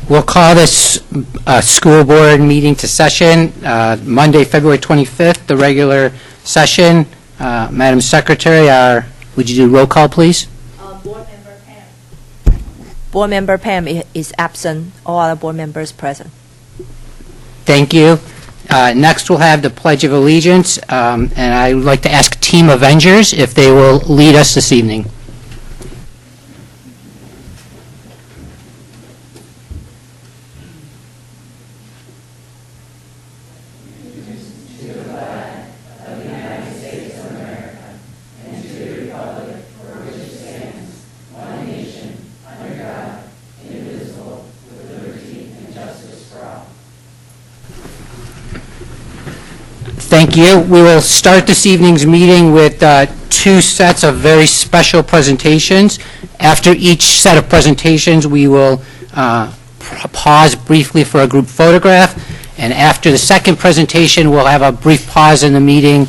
We'll call this school board meeting to session, Monday, February 25th, the regular session. Madam Secretary, would you do roll call, please? Board Member Pam. Board Member Pam is absent. All other board members present. Thank you. Next, we'll have the Pledge of Allegiance, and I would like to ask Team Avengers if they will lead us this evening. Thank you. We will start this evening's meeting with two sets of very special presentations. After each set of presentations, we will pause briefly for a group photograph, and after the second presentation, we'll have a brief pause in the meeting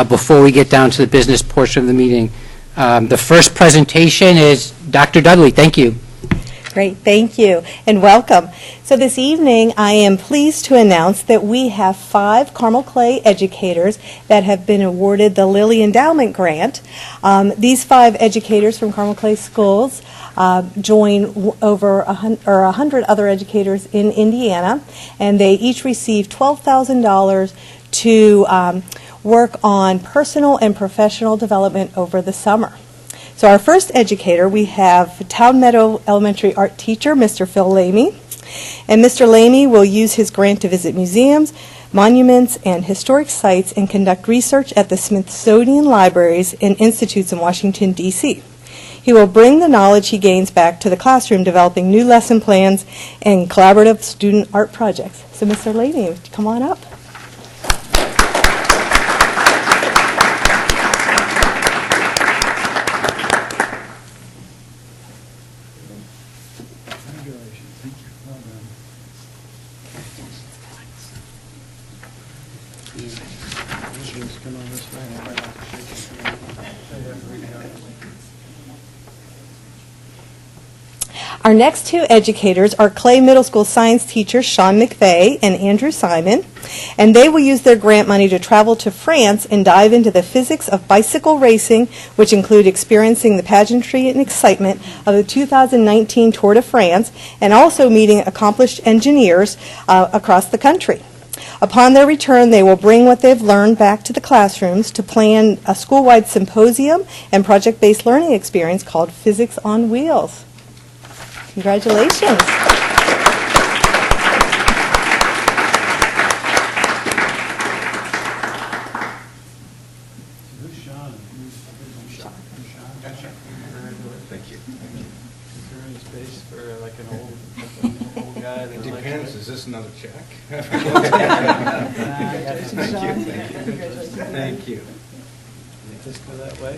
before we get down to the business portion of the meeting. The first presentation is Dr. Dudley. Thank you. Great, thank you, and welcome. So this evening, I am pleased to announce that we have 5 Carmel Clay educators that have been awarded the Lilly Endowment Grant. These 5 educators from Carmel Clay schools join over 100 other educators in Indiana, and they each receive $12,000 to work on personal and professional development over the summer. So our first educator, we have Town Meadow Elementary art teacher, Mr. Phil Lamy. And Mr. Lamy will use his grant to visit museums, monuments, and historic sites and conduct research at the Smithsonian Libraries and Institutes in Washington, D.C. He will bring the knowledge he gains back to the classroom, developing new lesson plans and collaborative student art projects. So Mr. Lamy, come on up. Our next 2 educators are Clay Middle School science teachers Sean McVeigh and Andrew Simon, and they will use their grant money to travel to France and dive into the physics of bicycle racing, which include experiencing the pageantry and excitement of the 2019 Tour de France, and also meeting accomplished engineers across the country. Upon their return, they will bring what they've learned back to the classrooms to plan a school-wide symposium and project-based learning experience called Physics on Wheels. Congratulations. Who's Sean? Gotcha. Thank you. Is there any space for like an old guy? It depends. Is this another check? Thank you. Thank you. Just go that way.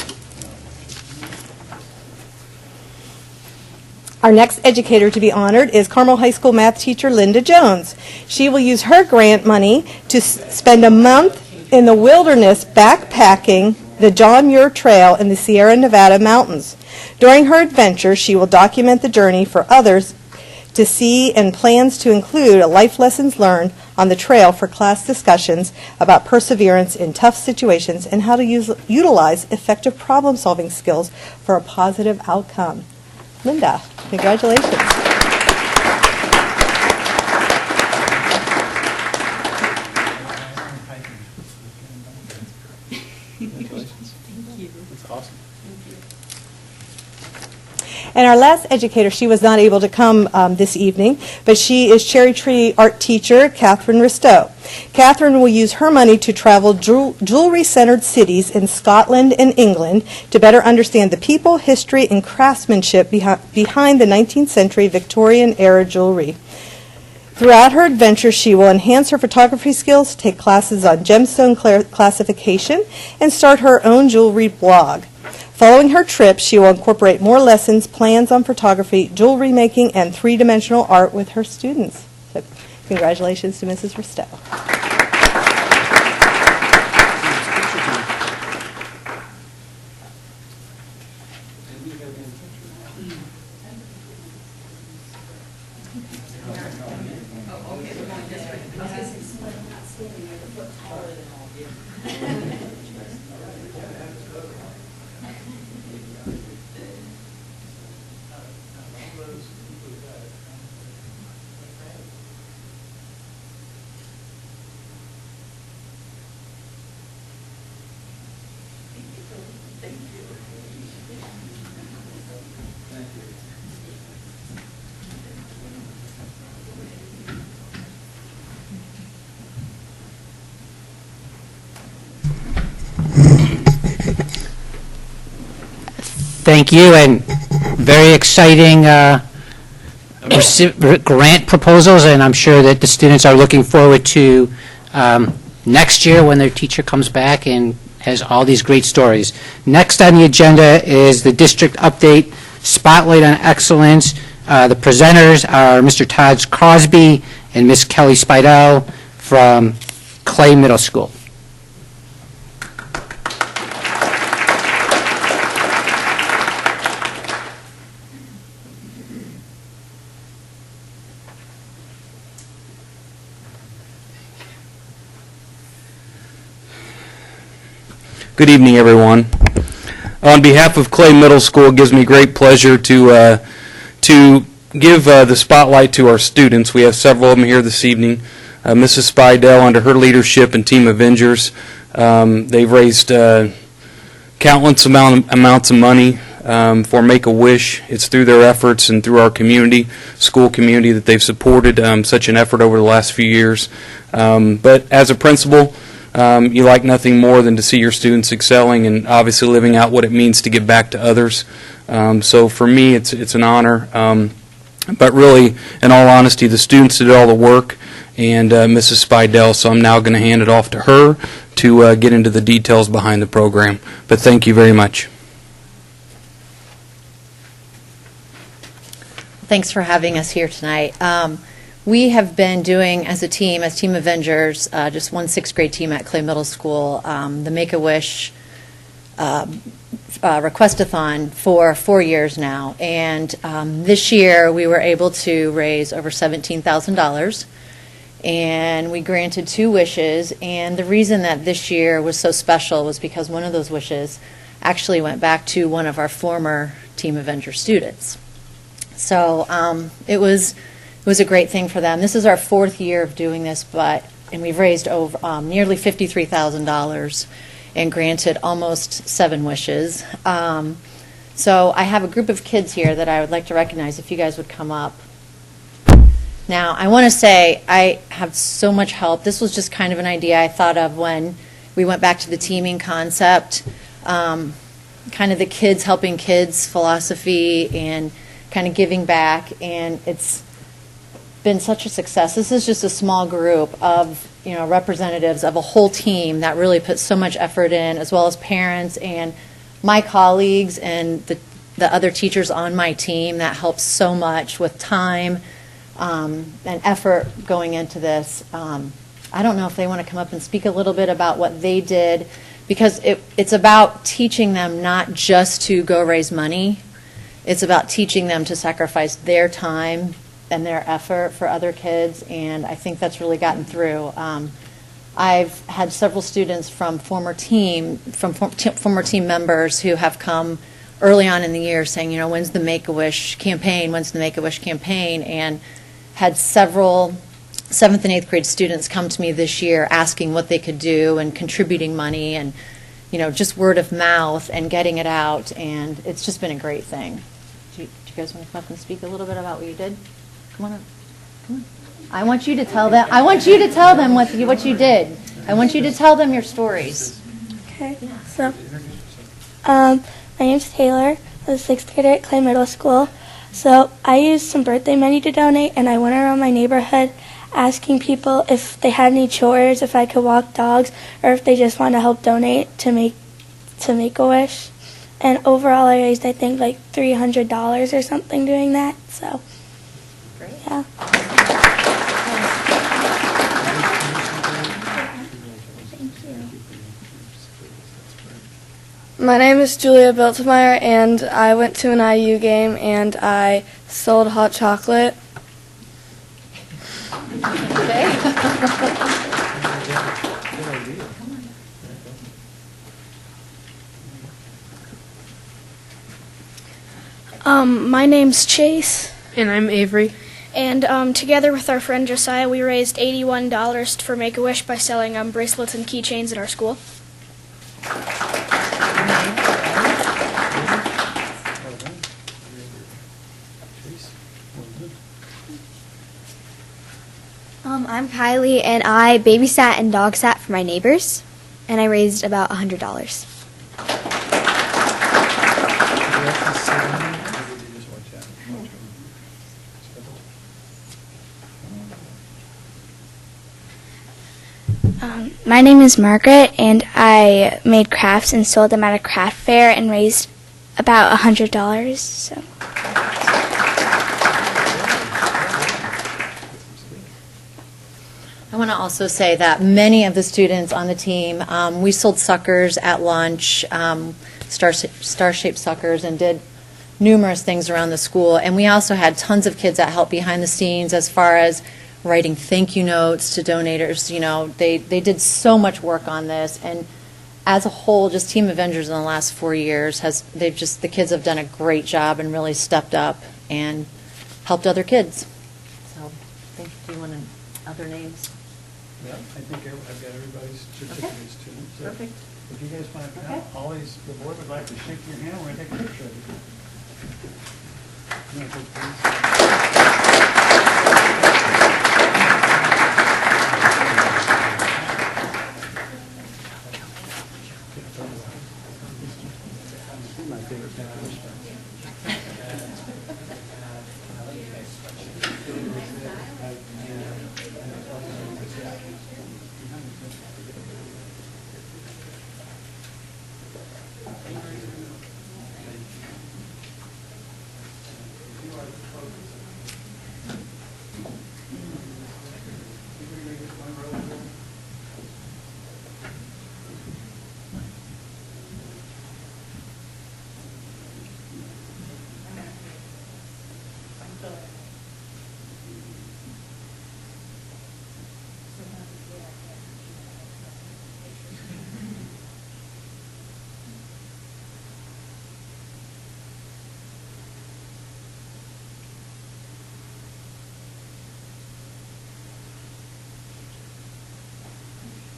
Our next educator to be honored is Carmel High School math teacher Linda Jones. She will use her grant money to spend a month in the wilderness backpacking the John Muir Trail in the Sierra Nevada mountains. During her adventure, she will document the journey for others to see and plans to include a life lessons learned on the trail for class discussions about perseverance in tough situations and how to utilize effective problem-solving skills for a positive outcome. Linda, congratulations. Thank you. That's awesome. And our last educator, she was not able to come this evening, but she is Cherry Tree art teacher, Catherine Ristow. Catherine will use her money to travel jewelry-centered cities in Scotland and England to better understand the people, history, and craftsmanship behind the 19th century Victorian-era jewelry. Throughout her adventure, she will enhance her photography skills, take classes on gemstone classification, and start her own jewelry blog. Following her trip, she will incorporate more lessons, plans on photography, jewelry making, and three-dimensional art with her students. So, congratulations to Mrs. Ristow. Thank you, and very exciting grant proposals, and I'm sure that the students are looking forward to next year when their teacher comes back and has all these great stories. Next on the agenda is the district update, Spotlight on Excellence. The presenters are Mr. Todd Crosby and Ms. Kelly Spidell from Clay Middle School. Good evening, everyone. On behalf of Clay Middle School, it gives me great pleasure to give the spotlight to our students. We have several of them here this evening. Mrs. Spidell, under her leadership and Team Avengers, they've raised countless amounts of money for Make-A-Wish. It's through their efforts and through our community, school community, that they've supported such an effort over the last few years. But as a principal, you like nothing more than to see your students excelling and obviously living out what it means to give back to others. So for me, it's an honor. But really, in all honesty, the students did all the work, and Mrs. Spidell, so I'm now going to hand it off to her to get into the details behind the program. But thank you very much. Thanks for having us here tonight. We have been doing, as a team, as Team Avengers, just one sixth grade team at Clay Middle School, the Make-A-Wish Request-a-thon for 4 years now. And this year, we were able to raise over $17,000. And we granted 2 wishes. And the reason that this year was so special was because one of those wishes actually went back to one of our former Team Avengers students. So it was a great thing for them. This is our 4th year of doing this, and we've raised over nearly $53,000 and granted almost 7 wishes. So I have a group of kids here that I would like to recognize if you guys would come up. Now, I want to say I have so much help. This was just kind of an idea I thought of when we went back to the teaming concept, kind of the kids helping kids philosophy and kind of giving back, and it's been such a success. This is just a small group of representatives of a whole team that really put so much effort in, as well as parents and my colleagues and the other teachers on my team that helped so much with time and effort going into this. I don't know if they want to come up and speak a little bit about what they did, because it's about teaching them not just to go raise money. It's about teaching them to sacrifice their time and their effort for other kids, and I think that's really gotten through. I've had several students from former team members who have come early on in the year saying, when's the Make-A-Wish campaign? When's the Make-A-Wish campaign? And had several 7th and 8th grade students come to me this year asking what they could do and contributing money and, just word of mouth and getting it out, and it's just been a great thing. Do you guys want to come up and speak a little bit about what you did? Come on up. Come on. I want you to tell them. I want you to tell them what you did. I want you to tell them your stories. Okay. So, my name's Taylor. I was a 6th grader at Clay Middle School. So I used some birthday money to donate, and I went around my neighborhood asking people if they had any chores, if I could walk dogs, or if they just want to help donate to Make-A-Wish. And overall, I raised, I think, like $300 or something doing that. So, great. Yeah. My name is Julia Biltmeyer, and I went to an IU game, and I sold hot chocolate. My name's Chase, And I'm Avery. and together with our friend Josiah, we raised $81 for Make-A-Wish by selling bracelets and keychains at our school. I'm Kylie, and I babysat and dog sat for my neighbors, and I raised about $100. My name is Margaret, and I made crafts and sold them at a craft fair and raised about $100. So. I want to also say that many of the students on the team, we sold suckers at lunch, star-shaped suckers, and did numerous things around the school. And we also had tons of kids that helped behind the scenes as far as writing thank you notes to donators. You know, they did so much work on this. And as a whole, just Team Avengers in the last 4 years, the kids have done a great job and really stepped up and helped other kids. So, do you want other names? Yeah, I think I've got everybody's certificates too. So Perfect. if you guys want to come, always, the board would like to shake your hand, we're going to take a picture of you. You want to take these? My favorite pen on this one.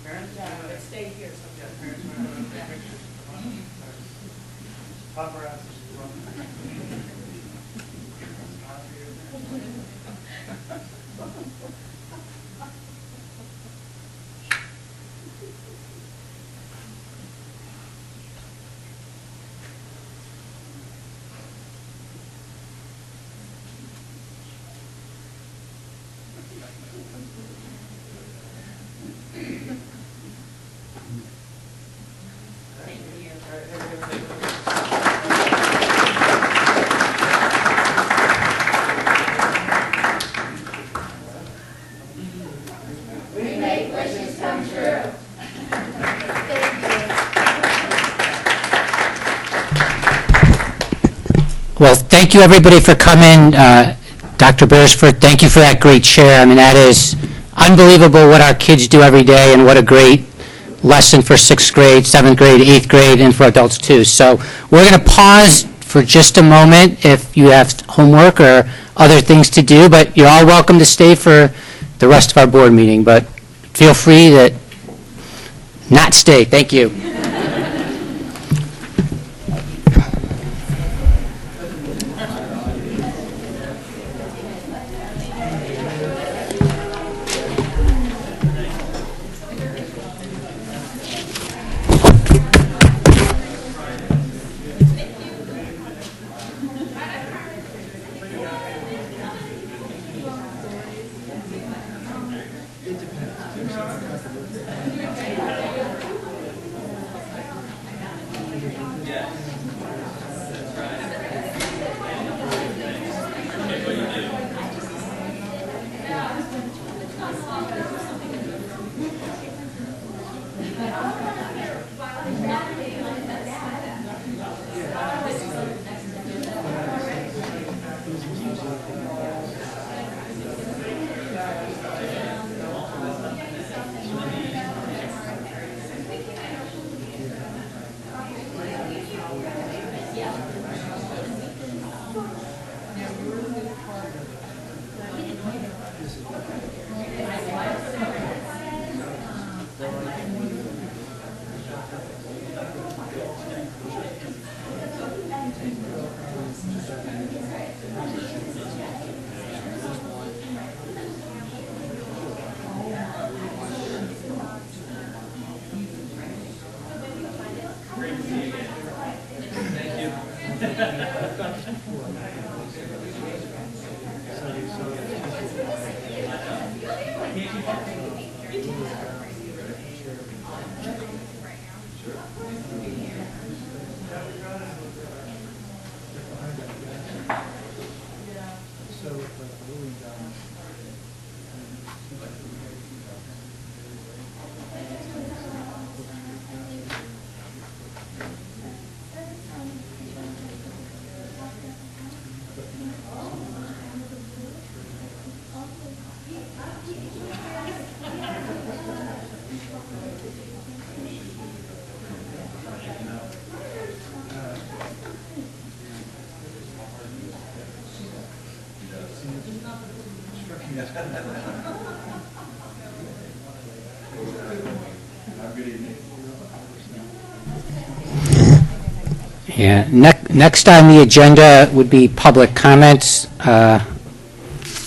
Parents, let's stay here. Parents, paparazzi. Well, thank you, everybody, for coming. Dr. Beresford, thank you for that great share. I mean, that is unbelievable what our kids do every day, and what a great lesson for 6th grade, 7th grade, 8th grade, and for adults, too. So we're going to pause for just a moment if you have homework or other things to do, but you're all welcome to stay for the rest of our board meeting, but feel free to not stay. Thank you. Yeah. Next on the agenda would be public comments.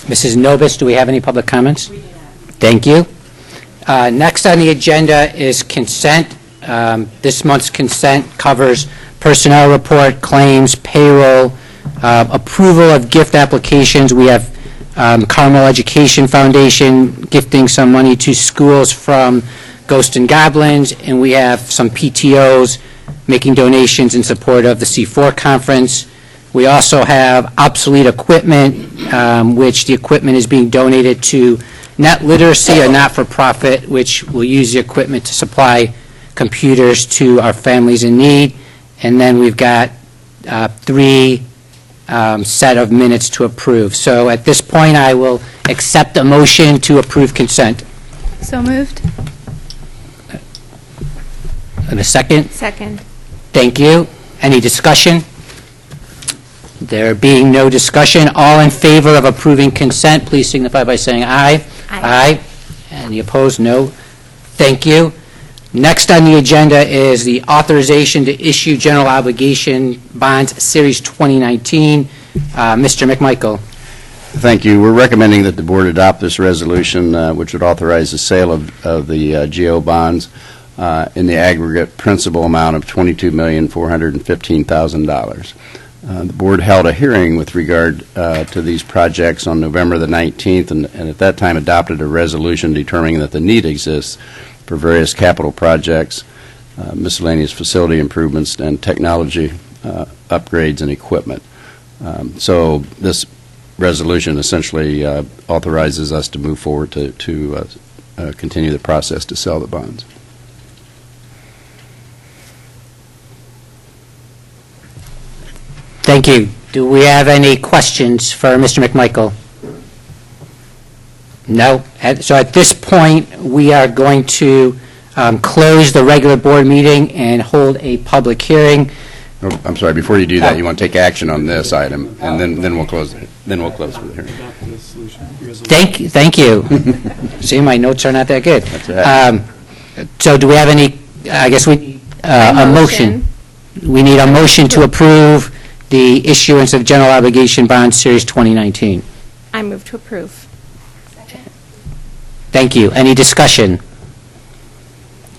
Mrs. Nobis, do we have any public comments? We do not. Thank you. Next on the agenda is consent. This month's consent covers personnel report, claims, payroll, approval of gift applications. We have Carmel Education Foundation gifting some money to schools from Ghost and Goblins, and we have some PTOs making donations in support of the C4 conference. We also have obsolete equipment, which the equipment is being donated to Net Literacy, a not-for-profit, which will use the equipment to supply computers to our families in need. And then we've got three set of minutes to approve. So at this point, I will accept a motion to approve consent. So moved. And a second? Second. Thank you. Any discussion? There being no discussion, all in favor of approving consent, please signify by saying aye. Aye. Any opposed? No. Thank you. Next on the agenda is the authorization to issue general obligation bonds, Series 2019. Mr. McMichael. Thank you. We're recommending that the board adopt this resolution, which would authorize the sale of the GO bonds in the aggregate principal amount of $22,415,000. The board held a hearing with regard to these projects on November the 19th, and at that time adopted a resolution determining that the need exists for various capital projects, miscellaneous facility improvements, and technology upgrades and equipment. So this resolution essentially authorizes us to move forward to continue the process to sell the bonds. Thank you. Do we have any questions for Mr. McMichael? No? So at this point, we are going to close the regular board meeting and hold a public hearing. Oh, I'm sorry, before you do that, you want to take action on this item, and then we'll close it. Then we'll close the hearing. Thank you. See, my notes are not that good. That's right. So do we have any, I guess we need a motion. We need a motion to approve the issuance of general obligation bonds, Series 2019. I move to approve. Thank you. Any discussion?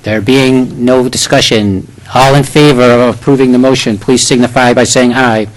There being no discussion, all in favor of approving the motion, please signify by saying aye.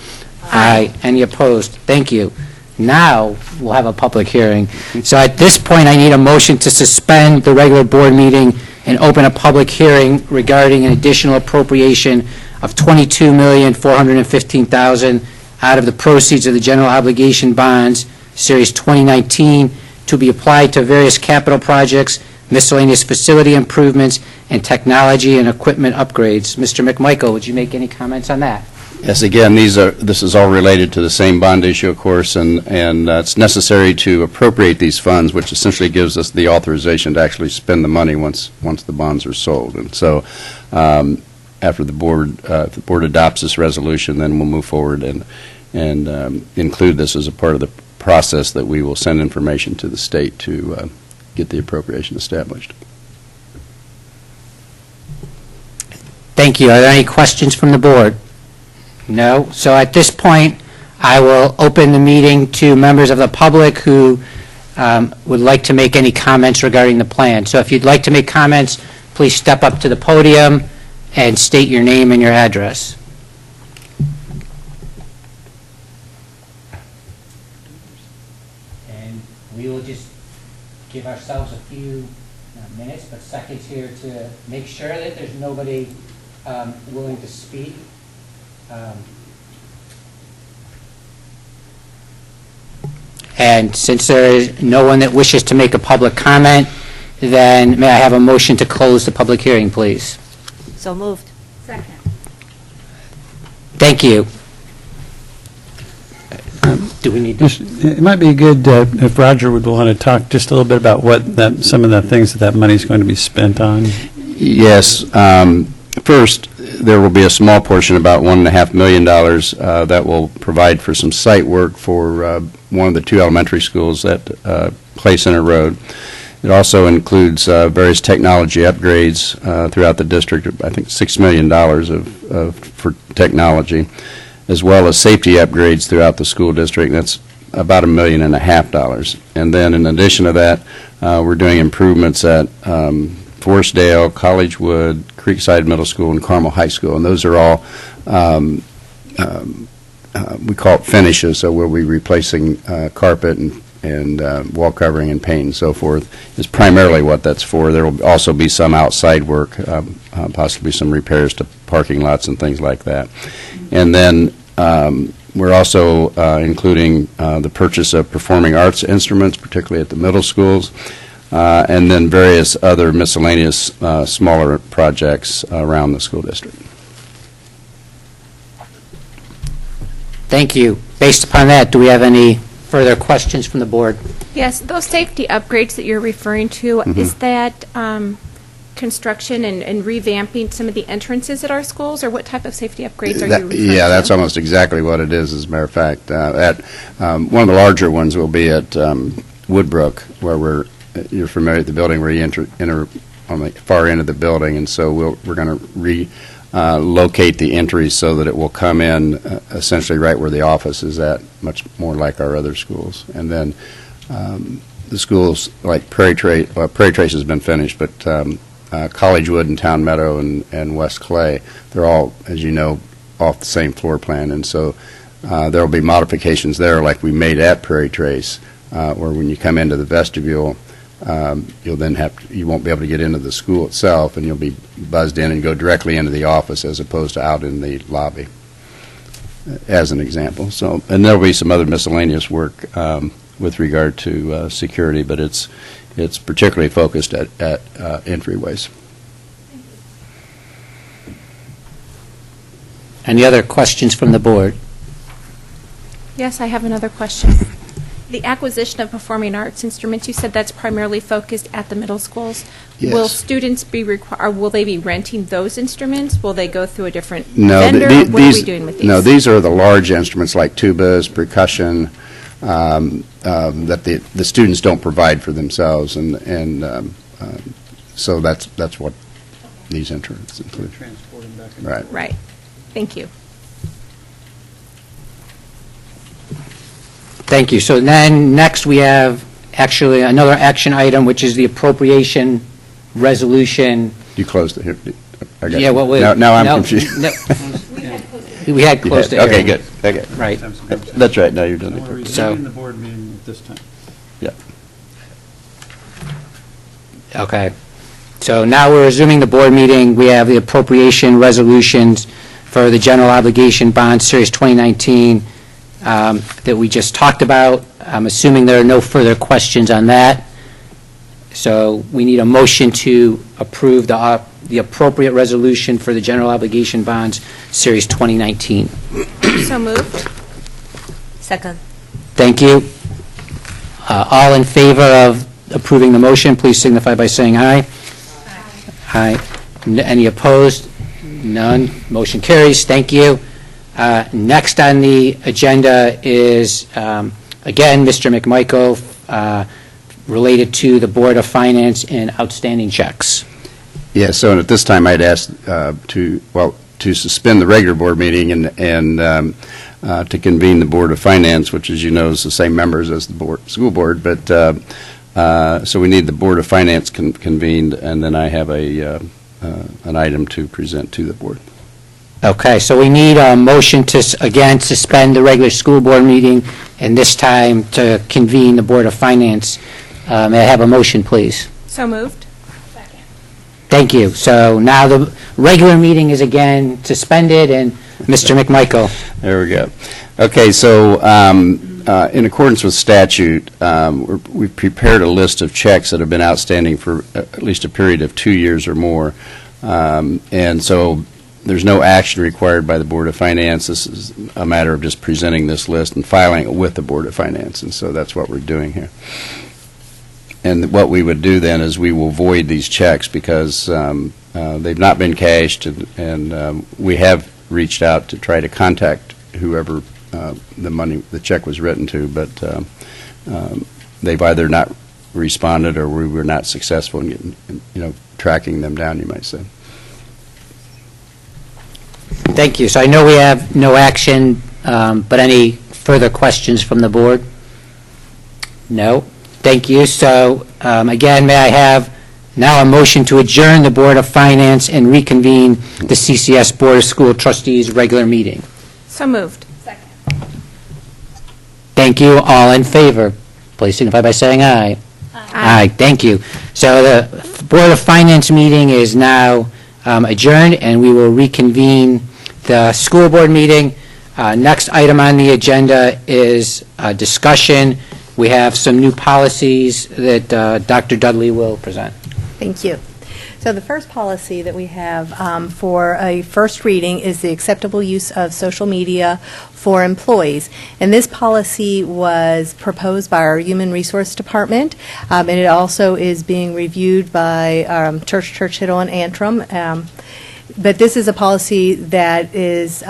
Aye. Any opposed? Thank you. Now, we'll have a public hearing. So at this point, I need a motion to suspend the regular board meeting and open a public hearing regarding an additional appropriation of $22,415,000 out of the proceeds of the general obligation bonds, Series 2019, to be applied to various capital projects, miscellaneous facility improvements, and technology and equipment upgrades. Mr. McMichael, would you make any comments on that? Yes, again, this is all related to the same bond issue, of course, and it's necessary to appropriate these funds, which essentially gives us the authorization to actually spend the money once the bonds are sold. And so after if the board adopts this resolution, then we'll move forward and include this as a part of the process that we will send information to the state to get the appropriation established. Thank you. Are there any questions from the board? No? So at this point, I will open the meeting to members of the public who would like to make any comments regarding the plan. So if you'd like to make comments, please step up to the podium and state your name and your address. And we will just give ourselves a few, not minutes, but seconds here to make sure that there's nobody willing to speak. And since there is no one that wishes to make a public comment, then may I have a motion to close the public hearing, please? So moved. Thank you. Do we need to? It might be good if Roger would want to talk just a little bit about some of the things that money is going to be spent on. Yes. First, there will be a small portion, about $1.5 million, that will provide for some site work for one of the two elementary schools at Clay Center Road. It also includes various technology upgrades throughout the district, I think $6 million for technology, as well as safety upgrades throughout the school district. That's about $1.5 million. And then in addition to that, we're doing improvements at Forestdale, Collegewood, Creekside Middle School, and Carmel High School. And those are all, we call it finishes, so we'll be replacing carpet and wall covering and paint and so forth, is primarily what that's for. There will also be some outside work, possibly some repairs to parking lots and things like that. And then we're also including the purchase of performing arts instruments, particularly at the middle schools, and then various other miscellaneous smaller projects around the school district. Thank you. Based upon that, do we have any further questions from the board? Yes, those safety upgrades that you're referring to, is that construction and revamping some of the entrances at our schools, or what type of safety upgrades are you referring to? Yeah, that's almost exactly what it is, as a matter of fact. One of the larger ones will be at Woodbrook, where you're familiar with the building where you enter on the far end of the building, and so we're going to relocate the entries so that it will come in essentially right where the office is at, much more like our other schools. And then the schools like Prairie Trace has been finished, but Collegewood and Town Meadow and West Clay, they're all, as you know, off the same floor plan, and so there will be modifications there like we made at Prairie Trace, where when you come into the vestibule, you won't be able to get into the school itself, and you'll be buzzed in and go directly into the office as opposed to out in the lobby, as an example. So, and there'll be some other miscellaneous work with regard to security, but it's particularly focused at entryways. Any other questions from the board? Yes, I have another question. The acquisition of performing arts instruments, you said that's primarily focused at the middle schools. Yes. Will students be will they be renting those instruments? Will they go through a different No, vendor? What are we doing with these? No, these are the large instruments like tubas, percussion, that the students don't provide for themselves, and so that's what these instruments include. Transporting back and Right. Right. Thank you. Thank you. So then, next we have actually another action item, which is the appropriation resolution. You closed it here. I got Yeah, you. well, now I'm no, confused. no. We had closed the Okay, hearing. good. Okay. Right. That's right. Now you're done. We're So- resuming the board meeting at this time. Yeah. Okay. So now we're resuming the board meeting. We have the appropriation resolutions for the general obligation bond series 2019 that we just talked about. I'm assuming there are no further questions on that. So we need a motion to approve the appropriate resolution for the general obligation bonds series 2019. So moved. Second. Thank you. All in favor of approving the motion, please signify by saying aye. Aye. Any opposed? None. Motion carries. Thank you. Next on the agenda is Again, Mr. McMichael, related to the Board of Finance and outstanding checks. Yeah, so at this time, I'd ask to suspend the regular board meeting and to convene the Board of Finance, which, as you know, is the same members as the school board, but so we need the Board of Finance convened, and then I have an item to present to the board. Okay, so we need a motion to, again, suspend the regular school board meeting, and this time to convene the Board of Finance. May I have a motion, please? So moved. Thank you. So now the regular meeting is again suspended, and Mr. McMichael. There we go. Okay, so in accordance with statute, we've prepared a list of checks that have been outstanding for at least a period of 2 years or more. And so there's no action required by the Board of Finance. This is a matter of just presenting this list and filing it with the Board of Finance. And so that's what we're doing here. And what we would do then is we will void these checks because they've not been cashed, and we have reached out to try to contact whoever the check was written to, but they've either not responded or we were not successful in getting, tracking them down, you might say. Thank you. So I know we have no action, but any further questions from the board? No? Thank you. So again, may I have now a motion to adjourn the Board of Finance and reconvene the CCS Board of School Trustees regular meeting? So moved. Thank you. All in favor, please signify by saying aye. Aye. Thank you. So the Board of Finance meeting is now adjourned, and we will reconvene the school board meeting. Next item on the agenda is discussion. We have some new policies that Dr. Dudley will present. Thank you. So the first policy that we have for a first reading is the acceptable use of social media for employees. And this policy was proposed by our Human Resource Department, and it also is being reviewed by Churchill, and Antrim. But this is a policy that is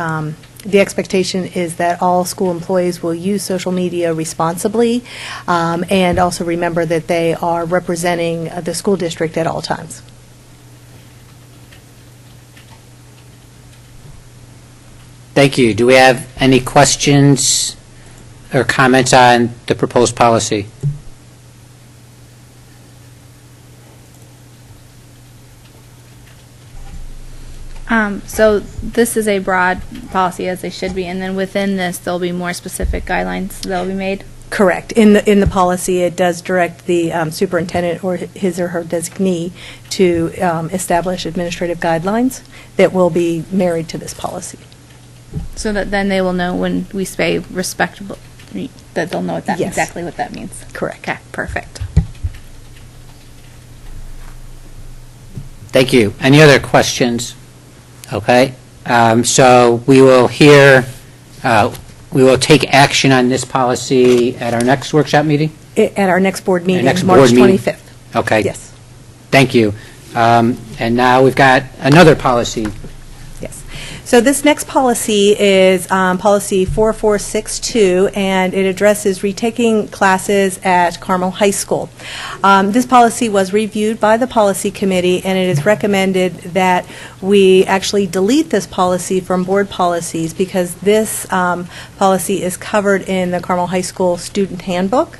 the expectation is that all school employees will use social media responsibly, and also remember that they are representing the school district at all times. Thank you. Do we have any questions or comments on the proposed policy? So this is a broad policy, as they should be, and then within this, there'll be more specific guidelines that'll be made. Correct. In the policy, it does direct the superintendent or his or her designee to establish administrative guidelines that will be married to this policy. So that then they will know when we say respectable, that they'll know Yes. exactly what that means. Correct. Okay, perfect. Thank you. Any other questions? Okay. So we will we will take action on this policy at our next workshop meeting? At our next board meeting, next March board meeting. 25th. Okay. Yes. Thank you. And now we've got another policy. Yes. So this next policy is policy 4462, and it addresses retaking classes at Carmel High School. This policy was reviewed by the policy committee, and it is recommended that we actually delete this policy from board policies because this policy is covered in the Carmel High School student handbook.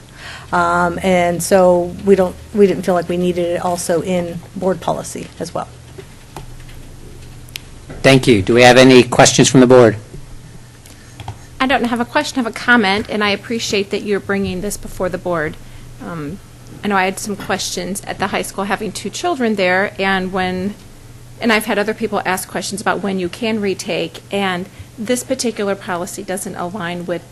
And so we didn't feel like we needed it also in board policy as well. Thank you. Do we have any questions from the board? I don't have a question, I have a comment, and I appreciate that you're bringing this before the board. I know I had some questions at the high school having 2 children there, and I've had other people ask questions about when you can retake, and this particular policy doesn't align with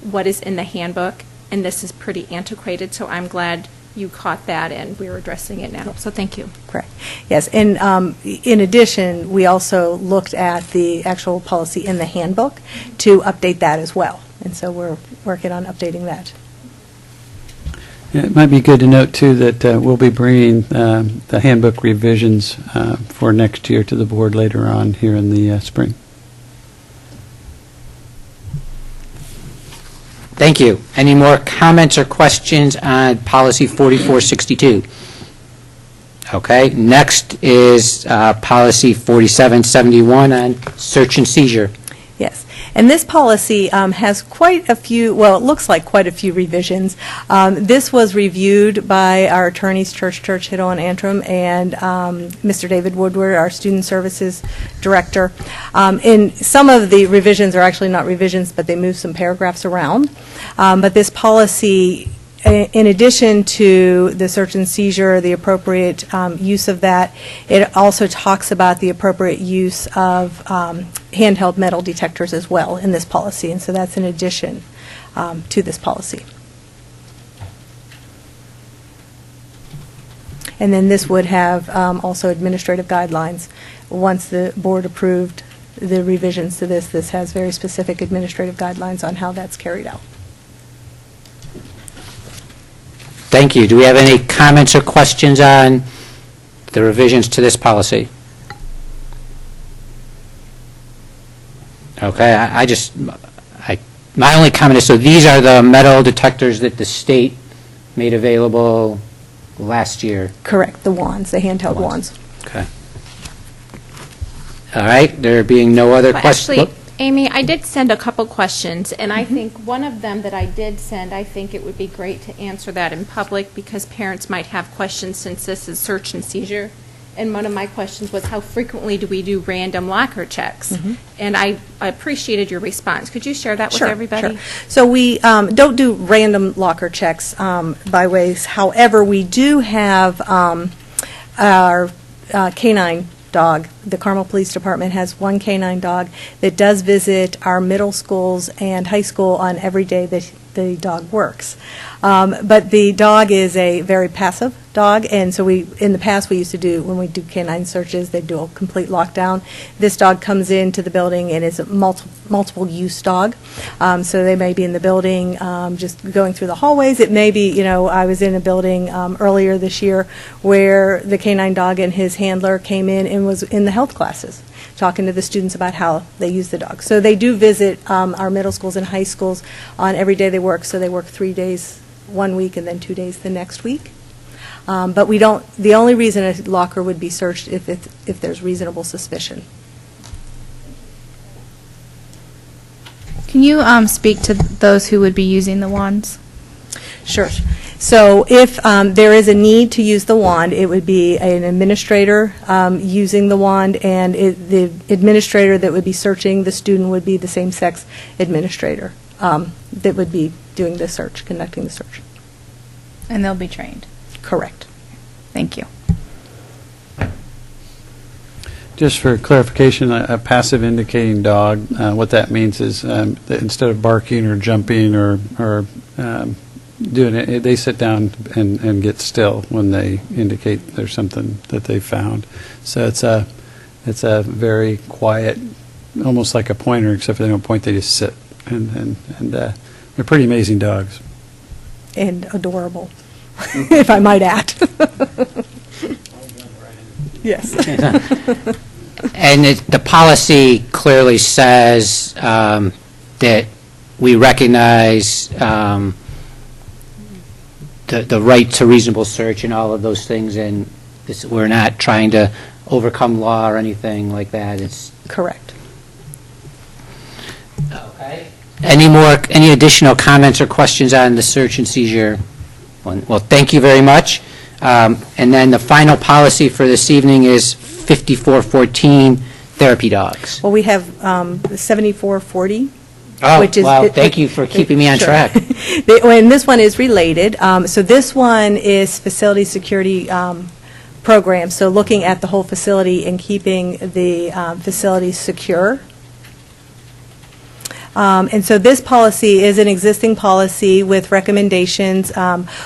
what is in the handbook, and this is pretty antiquated, so I'm glad you caught that and we're addressing it now. So thank you. Correct. Yes, and in addition, we also looked at the actual policy in the handbook to update that as well. And so we're working on updating that. Yeah, it might be good to note, too, that we'll be bringing the handbook revisions for next year to the board later on here in the spring. Thank you. Any more comments or questions on policy 4462? Okay, next is policy 4771 on search and seizure. Yes, and this policy has quite a few, well, it looks like quite a few revisions. This was reviewed by our attorneys, Church, Hidden, and Antrim, and Mr. David Woodward, our Student Services Director. And some of the revisions are actually not revisions, but they move some paragraphs around. But this policy, in addition to the search and seizure, the appropriate use of that, it also talks about the appropriate use of handheld metal detectors as well in this policy, and so that's in addition to this policy. And then this would have also administrative guidelines. Once the board approved the revisions to this, this has very specific administrative guidelines on how that's carried out. Thank you. Do we have any comments or questions on the revisions to this policy? Okay, my only comment is, so these are the metal detectors that the state made available last year? Correct, the wands, the handheld wands. Okay. All right, there being no other Well, questions. actually, Amy, I did send a couple questions, and I think one of them that I did send, I think it would be great to answer that in public because parents might have questions since this is search and seizure. And one of my questions was, how frequently do we do random locker checks? And I appreciated your response. Could you share that with everybody? Sure. So we don't do random locker checks by ways. However, we do have our canine dog. The Carmel Police Department has one canine dog that does visit our middle schools and high school on every day that the dog works. But the dog is a very passive dog, and so in the past, we used to do, when we do canine searches, they do a complete lockdown. This dog comes into the building and is a multiple use dog. So they may be in the building just going through the hallways. It may be, I was in a building earlier this year where the canine dog and his handler came in and was in the health classes, talking to the students about how they use the dog. So they do visit our middle schools and high schools on every day they work. So they work 3 days one week and then 2 days the next week. But we don't, the only reason a locker would be searched if there's reasonable suspicion. Can you speak to those who would be using the wands? Sure. So if there is a need to use the wand, it would be an administrator using the wand, and the administrator that would be searching the student would be the same-sex administrator that would be doing the search, conducting the search. And they'll be trained. Correct. Thank you. Just for clarification, a passive indicating dog, what that means is that instead of barking or jumping or doing it, they sit down and get still when they indicate there's something that they found. So it's a very quiet, almost like a pointer, except for they don't point, they just sit. And they're pretty amazing dogs. And adorable, if I might add. Yes. And the policy clearly says that we recognize the right to reasonable search and all of those things, and we're not trying to overcome law or anything like that. It's Correct. okay. Any additional comments or questions on the search and seizure one? Well, thank you very much. And then the final policy for this evening is 5414, therapy dogs. Well, we have 7440. Oh, which is, wow, thank you for keeping me on sure. track. And this one is related. So this one is facility security program, so looking at the whole facility and keeping the facility secure. And so this policy is an existing policy with recommendations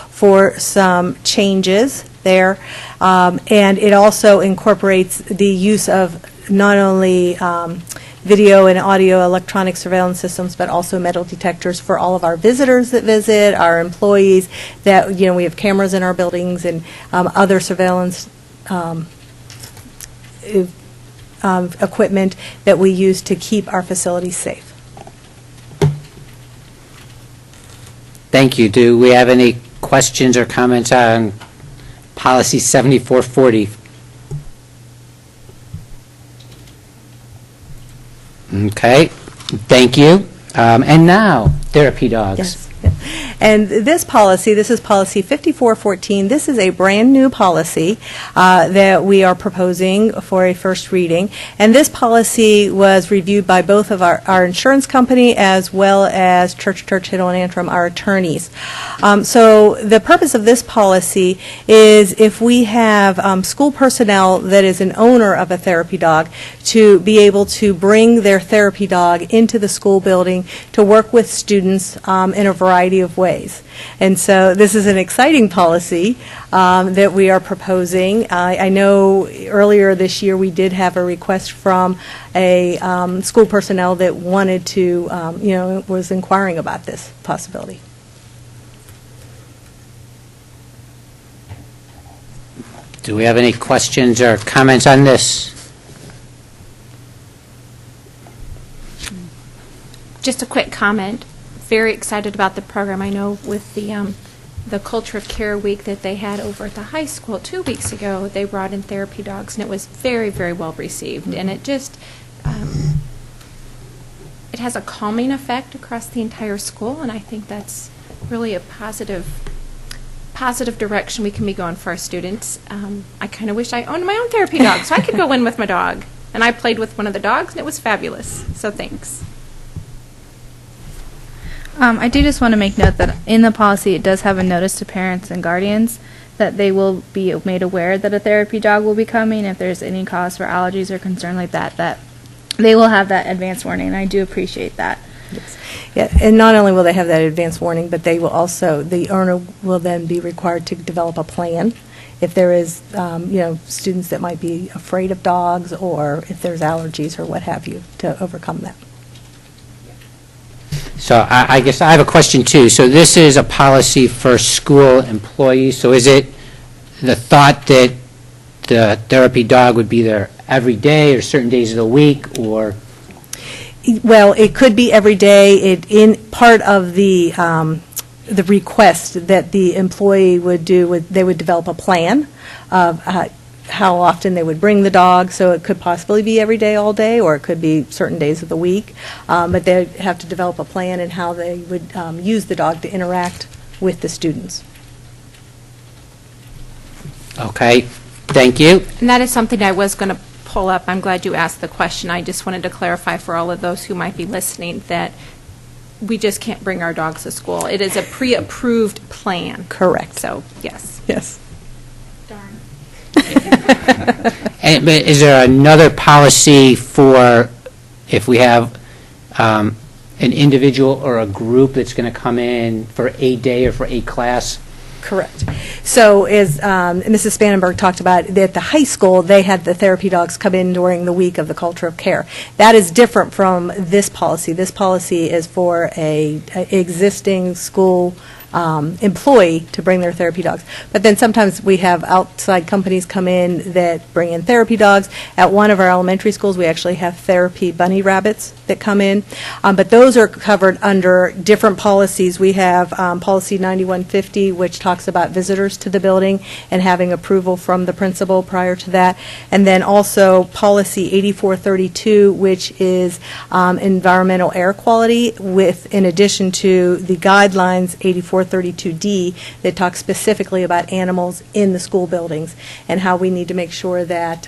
for some changes there. And it also incorporates the use of not only video and audio electronic surveillance systems, but also metal detectors for all of our visitors that visit, our employees, that, we have cameras in our buildings and other surveillance equipment that we use to keep our facilities safe. Thank you. Do we have any questions or comments on policy 7440? Okay, thank you. And now, therapy dogs. Yes. And this is policy 5414. This is a brand-new policy that we are proposing for a first reading. And this policy was reviewed by both of our insurance company as well as Church, Hiddle, and Antrim, our attorneys. So the purpose of this policy is if we have school personnel that is an owner of a therapy dog, to be able to bring their therapy dog into the school building to work with students in a variety of ways. And so this is an exciting policy that we are proposing. I know earlier this year we did have a request from a school personnel that wanted to, was inquiring about this possibility. Do we have any questions or comments on this? Just a quick comment. Very excited about the program. I know with the Culture of Care Week that they had over at the high school 2 weeks ago, they brought in therapy dogs, and it was very, very well received. And it just, it has a calming effect across the entire school, and I think that's really a positive direction we can be going for our students. I kind of wish I owned my own therapy dog so I could go in with my dog. And I played with one of the dogs, and it was fabulous. So thanks. I do just want to make note that in the policy it does have a notice to parents and guardians that they will be made aware that a therapy dog will be coming. If there's any cause for allergies or concern like that, that they will have that advance warning, and I do appreciate that. Yes. Yeah, and not only will they have that advance warning, but they will also, the owner will then be required to develop a plan if there is, students that might be afraid of dogs, or if there's allergies or what have you, to overcome that. So I guess I have a question too. So this is a policy for school employees. So is it the thought that the therapy dog would be there every day or certain days of the week, or? Well, it could be every day. In part of the request that the employee would do, they would develop a plan of how often they would bring the dog, so it could possibly be every day, all day, or it could be certain days of the week. But they have to develop a plan and how they would use the dog to interact with the students. Okay, thank you. And that is something I was going to pull up. I'm glad you asked the question. I just wanted to clarify for all of those who might be listening that we just can't bring our dogs to school. It is a pre-approved plan. Correct. So, yes. Yes. Darn. But is there another policy for if we have an individual or a group that's going to come in for a day or for a class? Correct. So as Mrs. Spannenberg talked about, at the high school, they had the therapy dogs come in during the week of the Culture of Care. That is different from this policy. This policy is for a existing school employee to bring their therapy dogs. But then sometimes we have outside companies come in that bring in therapy dogs. At one of our elementary schools, we actually have therapy bunny rabbits that come in. But those are covered under different policies. We have policy 9150, which talks about visitors to the building and having approval from the principal prior to that. And then also policy 8432, which is environmental air quality, with in addition to the guidelines 8432D that talks specifically about animals in the school buildings and how we need to make sure that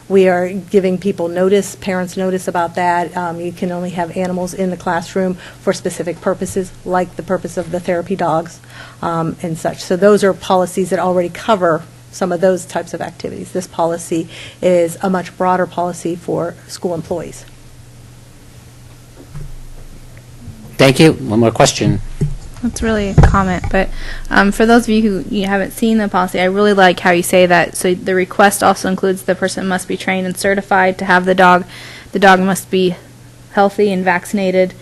we are giving people notice, parents notice about that. You can only have animals in the classroom for specific purposes, like the purpose of the therapy dogs and such. So those are policies that already cover some of those types of activities. This policy is a much broader policy for school employees. Thank you. One more question. That's really a comment, but for those of you who haven't seen the policy, I really like how you say that. So the request also includes the person must be trained and certified to have the dog. The dog must be healthy and vaccinated.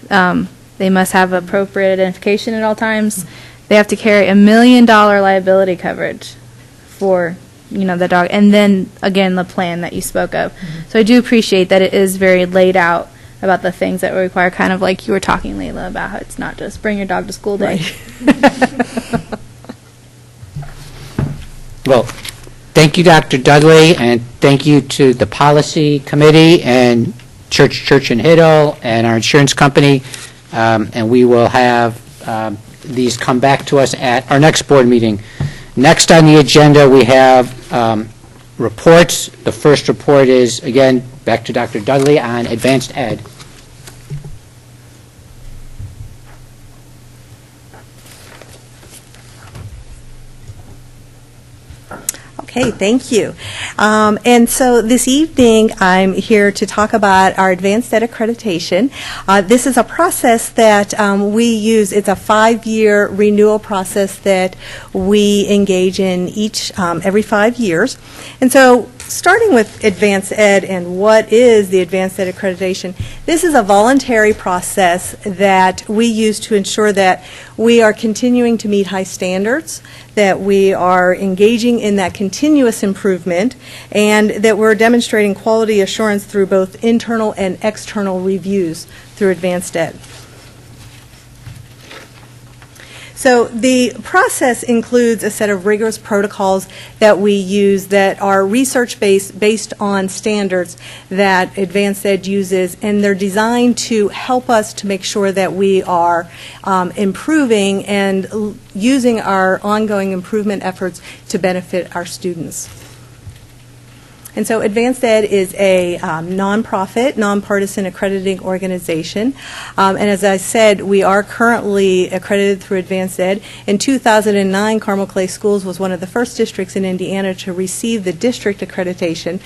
They must have appropriate identification at all times. They have to carry $1 million liability coverage for the dog, and then again the plan that you spoke of. So I do appreciate that it is very laid out about the things that we require, kind of like you were talking, Layla, about how it's not just bring your dog to school day. Well, thank you, Dr. Dudley, and thank you to the Policy Committee and Church and Hiddle and our insurance company, and we will have these come back to us at our next board meeting. Next on the agenda, we have reports. The first report is, again, back to Dr. Dudley on advanced ed. Okay, thank you. And so this evening, I'm here to talk about our advanced ed accreditation. This is a process that we use. It's a 5-year renewal process that we engage in every 5 years. And so starting with advanced ed and what is the advanced ed accreditation, this is a voluntary process that we use to ensure that we are continuing to meet high standards, that we are engaging in that continuous improvement, and that we're demonstrating quality assurance through both internal and external reviews through advanced ed. So the process includes a set of rigorous protocols that we use that are research-based, based on standards that advanced ed uses, and they're designed to help us to make sure that we are improving and using our ongoing improvement efforts to benefit our students. And so Advanced Ed is a nonprofit, nonpartisan accrediting organization. And as I said, we are currently accredited through Advanced Ed. In 2009, Carmel Clay Schools was one of the first districts in Indiana to receive the district accreditation.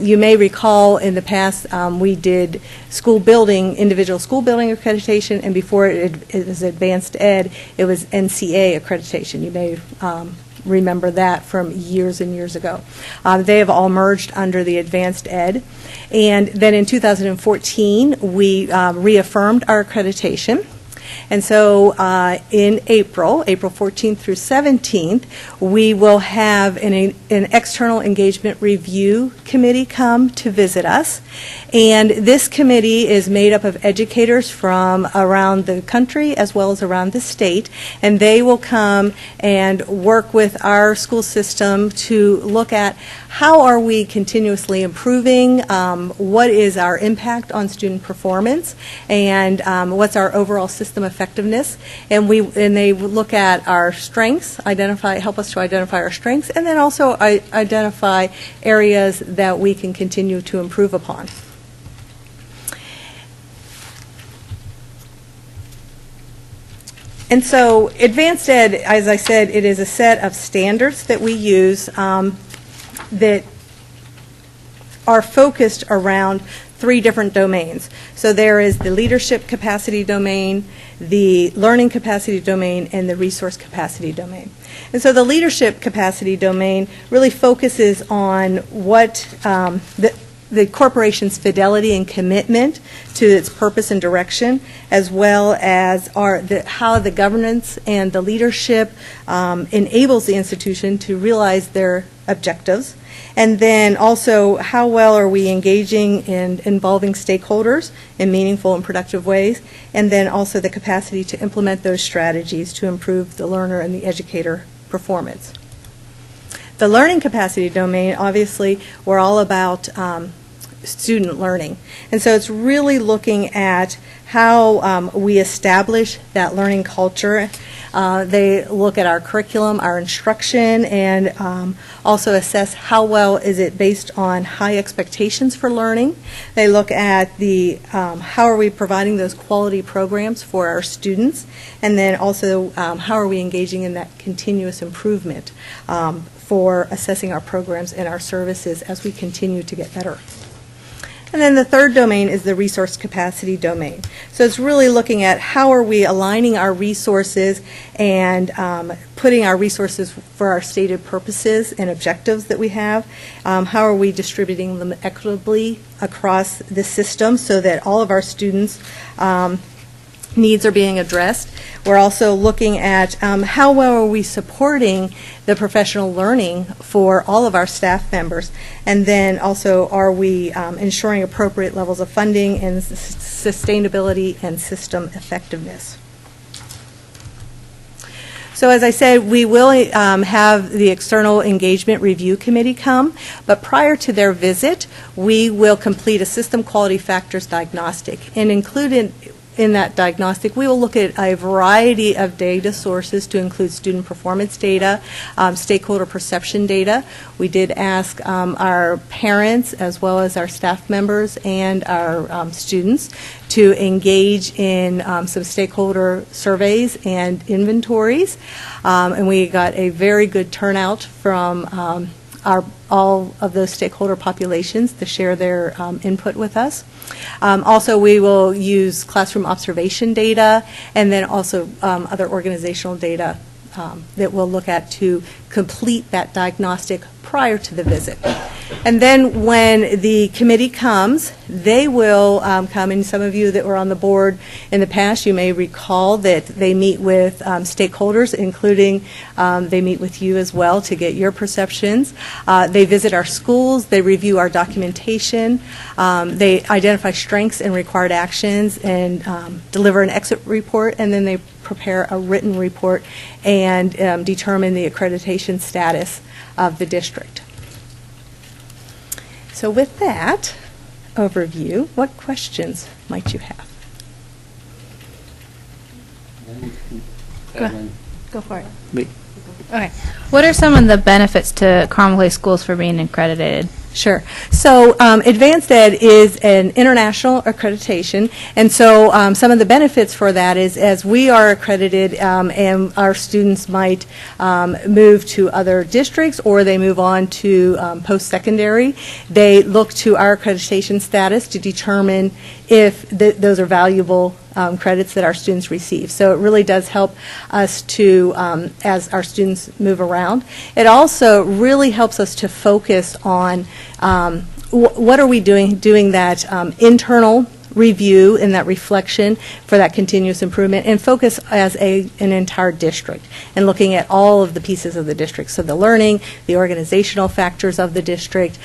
You may recall in the past we did individual school building accreditation, and before it was Advanced Ed, it was NCA accreditation. You may remember that from years and years ago. They have all merged under the Advanced Ed. And then in 2014, we reaffirmed our accreditation. And so in April 14th through 17th, we will have an external engagement review committee come to visit us. And this committee is made up of educators from around the country as well as around the state. And they will come and work with our school system to look at how are we continuously improving, what is our impact on student performance, and what's our overall system effectiveness. And they look at our strengths, help us to identify our strengths, and then also identify areas that we can continue to improve upon. And so Advanced Ed, as I said, it is a set of standards that we use that are focused around 3 different domains. So there is the leadership capacity domain, the learning capacity domain, and the resource capacity domain. And so the leadership capacity domain really focuses on what the corporation's fidelity and commitment to its purpose and direction, as well as how the governance and the leadership enables the institution to realize their objectives. And then also, how well are we engaging and involving stakeholders in meaningful and productive ways, and then also the capacity to implement those strategies to improve the learner and the educator performance. The learning capacity domain, obviously, we're all about student learning. And so it's really looking at how we establish that learning culture. They look at our curriculum, our instruction, and also assess how well is it based on high expectations for learning. They look at the how are we providing those quality programs for our students, and then also how are we engaging in that continuous improvement for assessing our programs and our services as we continue to get better. And then the third domain is the resource capacity domain. So it's really looking at how are we aligning our resources and putting our resources for our stated purposes and objectives that we have. How are we distributing them equitably across the system so that all of our students needs are being addressed. We're also looking at how well are we supporting the professional learning for all of our staff members, and then also are we ensuring appropriate levels of funding and sustainability and system effectiveness. So as I said, we will have the External Engagement Review Committee come, but prior to their visit, we will complete a system quality factors diagnostic, and included in that diagnostic, we will look at a variety of data sources to include student performance data, stakeholder perception data. We did ask our parents as well as our staff members and our students to engage in some stakeholder surveys and inventories, and we got a very good turnout from all of those stakeholder populations to share their input with us. Also, we will use classroom observation data and then also other organizational data that we'll look at to complete that diagnostic prior to the visit. And then when the committee comes, they will come, and some of you that were on the board in the past, you may recall that they meet with stakeholders, including they meet with you as well to get your perceptions. They visit our schools, they review our documentation, they identify strengths and required actions, and deliver an exit report, and then they prepare a written report and determine the accreditation status of the district. So with that overview, what questions might you have? Go for it. Okay. What are some of the benefits to Carmel Clay Schools for being accredited? Sure. So Advanced Ed is an international accreditation, and so some of the benefits for that is as we are accredited and our students might move to other districts or they move on to post-secondary, they look to our accreditation status to determine if those are valuable credits that our students receive. So it really does help us to, as our students move around. It also really helps us to focus on what are we doing that internal review and that reflection for that continuous improvement, and focus as an entire district and looking at all of the pieces of the district. So the learning, the organizational factors of the district,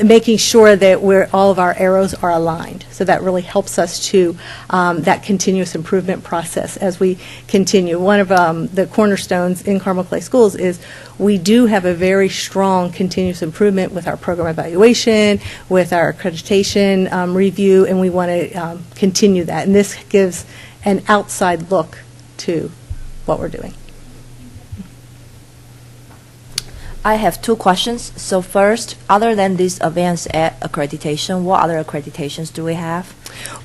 making sure that all of our arrows are aligned. So that really helps us to that continuous improvement process as we continue. One of the cornerstones in Carmel Clay Schools is we do have a very strong continuous improvement with our program evaluation, with our accreditation review, and we want to continue that. And this gives an outside look to what we're doing. I have two questions. So first, other than this Advanced Ed accreditation, what other accreditations do we have?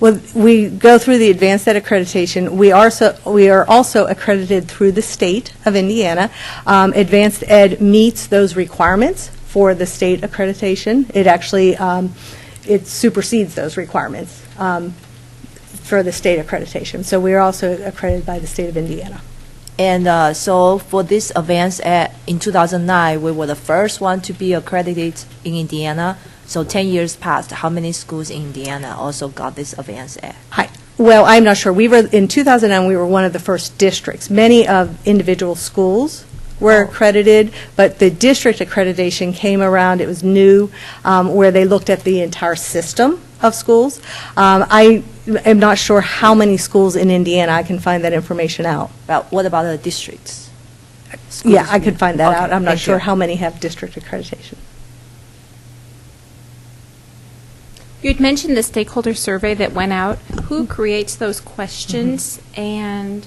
Well, we go through the Advanced Ed accreditation. We are also accredited through the state of Indiana. Advanced Ed meets those requirements for the state accreditation. It actually it supersedes those requirements for the state accreditation. So we are also accredited by the state of Indiana. And so for this Advanced Ed, in 2009, we were the first one to be accredited in Indiana. So 10 years passed. How many schools in Indiana also got this Advanced Ed? Well, I'm not sure. In 2009, we were one of the first districts. Many of individual schools were accredited, but the district accreditation came around. It was new, where they looked at the entire system of schools. I am not sure how many schools in Indiana. I can find that information out. But what about the districts? Yeah, I could find that out. I'm not thank sure you. how many have district accreditation. You had mentioned the stakeholder survey that went out. Who creates those questions, and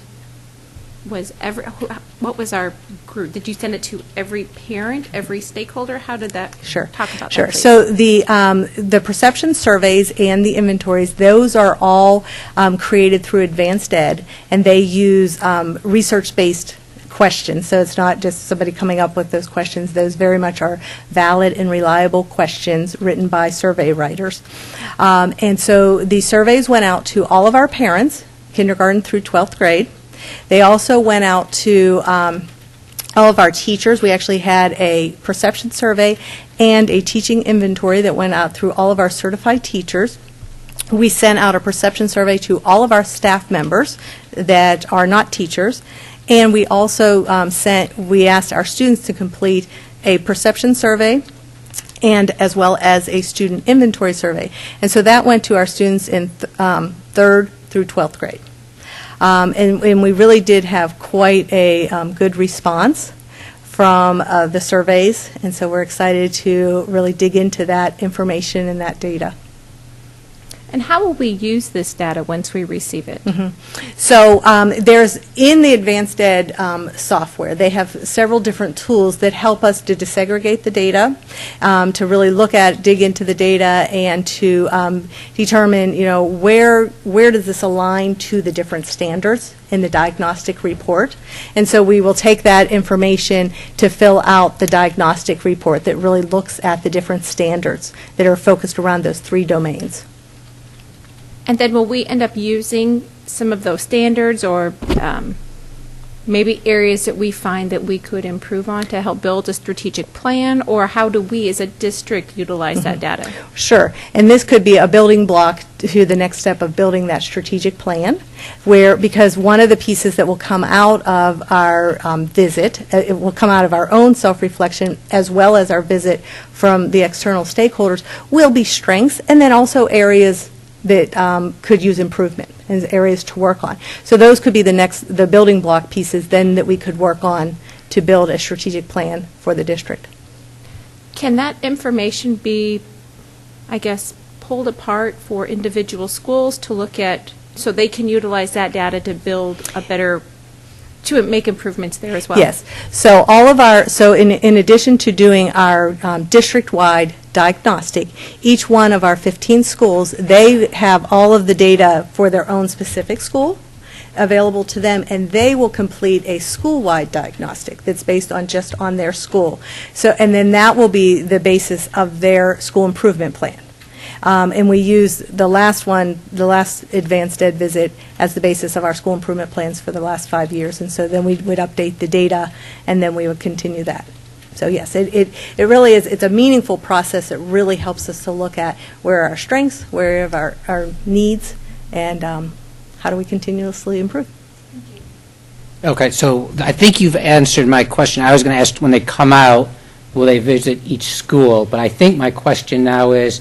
what was our group? Did you send it to every parent, every stakeholder? How did that? Sure. Talk about Sure. that, please. So the perception surveys and the inventories, those are all created through Advanced Ed, and they use research-based questions. So it's not just somebody coming up with those questions. Those very much are valid and reliable questions written by survey writers. And so the surveys went out to all of our parents, kindergarten through 12th grade. They also went out to all of our teachers. We actually had a perception survey and a teaching inventory that went out through all of our certified teachers. we sent out a perception survey to all of our staff members that are not teachers, and we also we asked our students to complete a perception survey and as well as a student inventory survey. And so that went to our students in 3rd through 12th grade. And we really did have quite a good response from the surveys, and so we're excited to really dig into that information and that data. And how will we use this data once we receive it? So there's, in the Advanced Ed software, they have several different tools that help us to desegregate the data, to really look at, dig into the data, and to determine, where does this align to the different standards in the diagnostic report. And so we will take that information to fill out the diagnostic report that really looks at the different standards that are focused around those 3 domains. And then will we end up using some of those standards or maybe areas that we find that we could improve on to help build a strategic plan? Or how do we as a district utilize that data? Sure. And this could be a building block to the next step of building that strategic plan, because one of the pieces that will come out of our visit, it will come out of our own self-reflection as well as our visit from the external stakeholders, will be strengths and then also areas that could use improvement and areas to work on. So those could be the building block pieces then that we could work on to build a strategic plan for the district. Can that information be, I guess, pulled apart for individual schools to look at so they can utilize that data to build a better, to make improvements there as well? Yes. So in addition to doing our district-wide diagnostic, each one of our 15 schools, they have all of the data for their own specific school available to them, and they will complete a school-wide diagnostic that's based on just on their school. So, and then that will be the basis of their school improvement plan. And we use the last Advanced Ed visit as the basis of our school improvement plans for the last 5 years. And so then we would update the data, and then we would continue that. So yes, it really is, it's a meaningful process. It really helps us to look at where are our strengths, where are our needs, and how do we continuously improve. Okay, so I think you've answered my question. I was going to ask, when they come out, will they visit each school? But I think my question now is,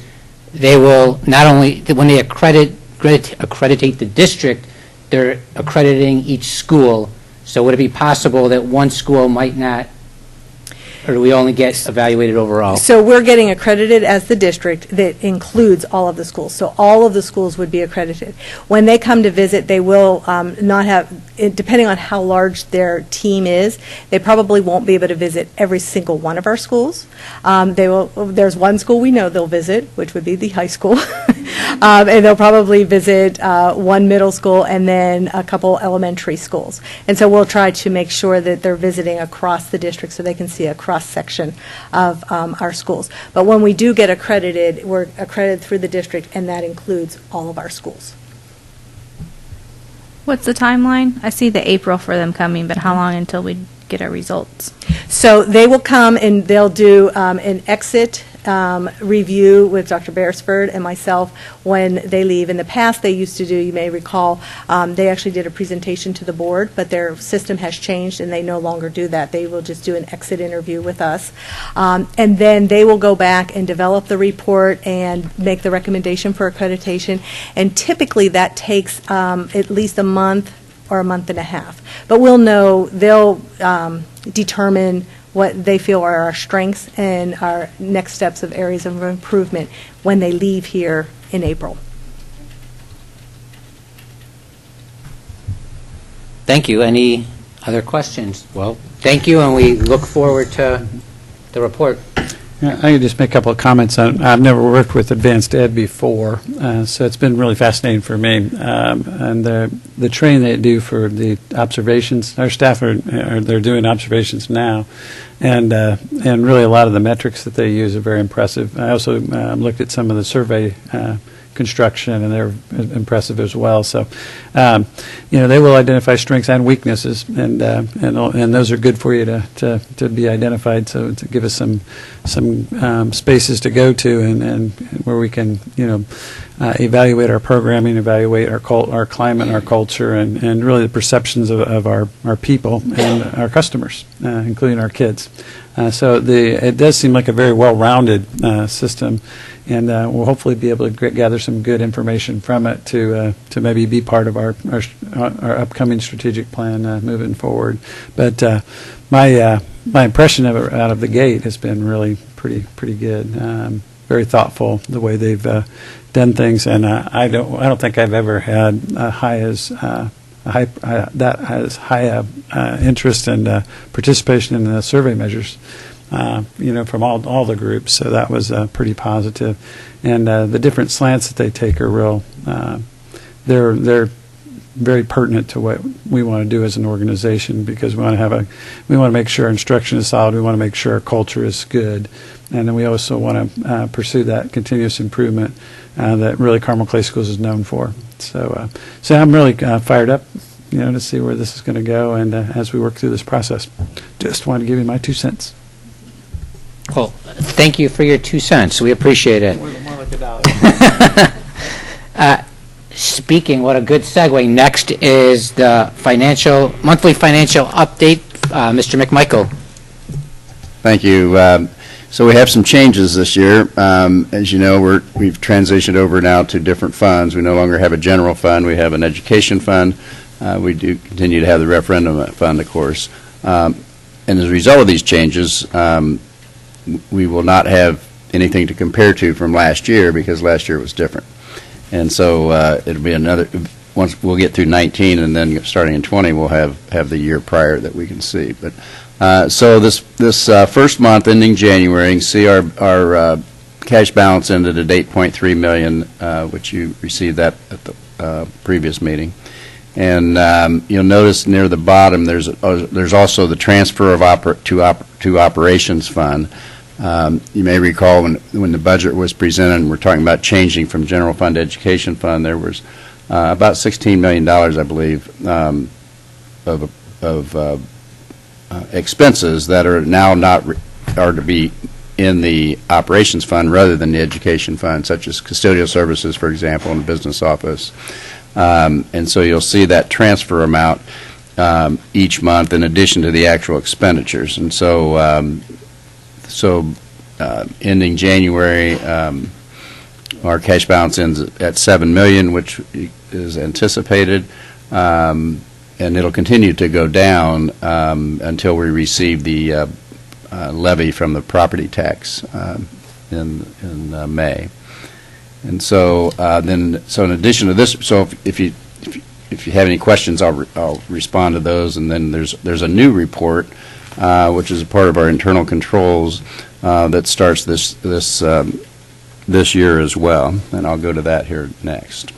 they will not only, when they accreditate the district, they're accrediting each school. So would it be possible that one school might not, or do we only get evaluated overall? So we're getting accredited as the district that includes all of the schools. So all of the schools would be accredited. When they come to visit, they will not have, depending on how large their team is, they probably won't be able to visit every single one of our schools. There's one school we know they'll visit, which would be the high school. And they'll probably visit one middle school and then a couple elementary schools. And so we'll try to make sure that they're visiting across the district so they can see a cross-section of our schools. But when we do get accredited, we're accredited through the district, and that includes all of our schools. What's the timeline? I see the April for them coming, but how long until we get our results? So they will come and they'll do an exit review with Dr. Beresford and myself when they leave. In the past, they used to do, you may recall, they actually did a presentation to the board, but their system has changed and they no longer do that. They will just do an exit interview with us. And then they will go back and develop the report and make the recommendation for accreditation. And typically that takes at least a month or a month and a half. But we'll know, they'll determine what they feel are our strengths and our next steps of areas of improvement when they leave here in April. Thank you. Any other questions? Well, thank you, and we look forward to the report. Yeah, I can just make a couple of comments. I've never worked with Advanced Ed before, so it's been really fascinating for me. And the training they do for the observations, our staff they're doing observations now, and really a lot of the metrics that they use are very impressive. I also looked at some of the survey construction, and they're impressive as well. So, they will identify strengths and weaknesses, and those are good for you to be identified. So to give us some spaces to go to, and where we can evaluate our programming, evaluate our climate, and our culture, and really the perceptions of our people and our customers, including our kids. So it does seem like a very well-rounded system, and we'll hopefully be able to gather some good information from it to maybe be part of our upcoming strategic plan moving forward. But my impression of it out of the gate has been really pretty good. Very thoughtful the way they've done things, and I don't think I've ever had as high interest and participation in the survey measures, from all the groups. So that was pretty positive. And the different slants that they take are real. They're very pertinent to what we want to do as an organization, because we want to make sure our instruction is solid. We want to make sure our culture is good, and then we also want to pursue that continuous improvement that really Carmel Clay Schools is known for. So I'm really fired up, to see where this is going to go, and as we work through this process. Just wanted to give you my 2 cents. Well, thank you for your 2 cents. We appreciate it. More like $1. Speaking, what a good segue. Next is the monthly financial update. Mr. McMichael. Thank you. So we have some changes this year. As you know, we've transitioned over now to different funds. We no longer have a general fund. We have an education fund. We do continue to have the referendum fund, of course. And as a result of these changes, we will not have anything to compare to from last year, because last year was different. And so it'll be once we'll get through 19, and then starting in 20, we'll have the year prior that we can see. But so this first month, ending January, you can see our cash balance ended at $8.3 million, which you received that at the previous meeting. And you'll notice near the bottom, there's also the transfer of to operations fund. You may recall when the budget was presented, and we're talking about changing from general fund to education fund, there was about $16 million, I believe, of expenses that are now are to be in the operations fund rather than the education fund, such as custodial services, for example, in the business office. And so you'll see that transfer amount each month in addition to the actual expenditures. And so ending January, our cash balance ends at $7 million, which is anticipated, and it'll continue to go down until we receive the levy from the property tax in May. And so in addition to this, so if you have any questions, I'll respond to those. And then there's a new report, which is a part of our internal controls that starts this year as well, and I'll go to that here next.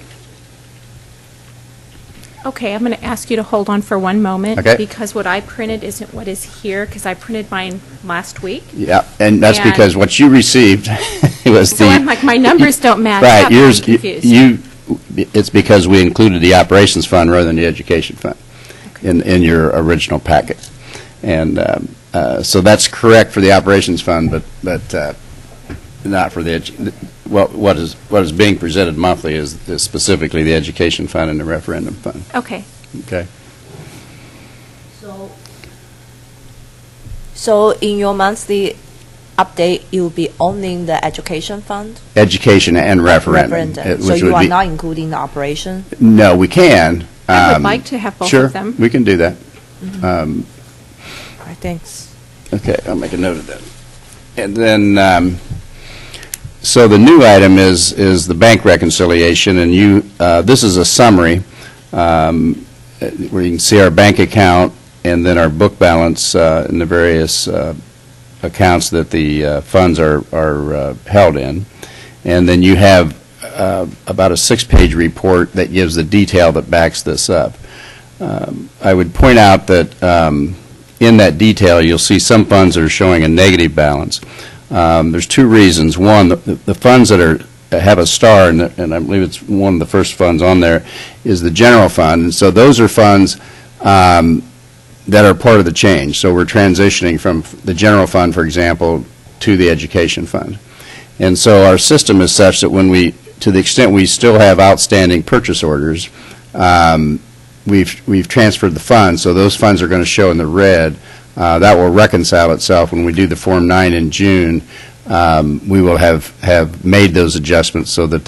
Okay, I'm going to ask you to hold on for one moment, Okay. because what I printed isn't what is here, because I printed mine last week. Yeah, and that's because what you received was So I'm like, my numbers don't match right. up. Yours, I'm confused. it's because we included the operations fund rather than the education fund in your original packet, and so that's correct for the operations fund, but not for the what is being presented monthly is specifically the education fund and the referendum fund. Okay. Okay. So in your monthly update, you'll be owning the education fund? Education and referendum. So you are not including the operation? No, we can. I would like to have both sure, of them. we can do that. All right, thanks. Okay, I'll make a note of that. And then, so the new item is the bank reconciliation, and this is a summary where you can see our bank account and then our book balance in the various accounts that the funds are held in. And then you have about a 6-page report that gives the detail that backs this up. I would point out that in that detail, you'll see some funds that are showing a negative balance. There's 2 reasons. One, the funds that have a star, and I believe it's one of the first funds on there, is the general fund. And so those are funds that are part of the change. So we're transitioning from the general fund, for example, to the education fund. And so our system is such that when we to the extent we still have outstanding purchase orders, we've transferred the funds, so those funds are going to show in the red. That will reconcile itself when we do the Form 9 in June. We will have made those adjustments so that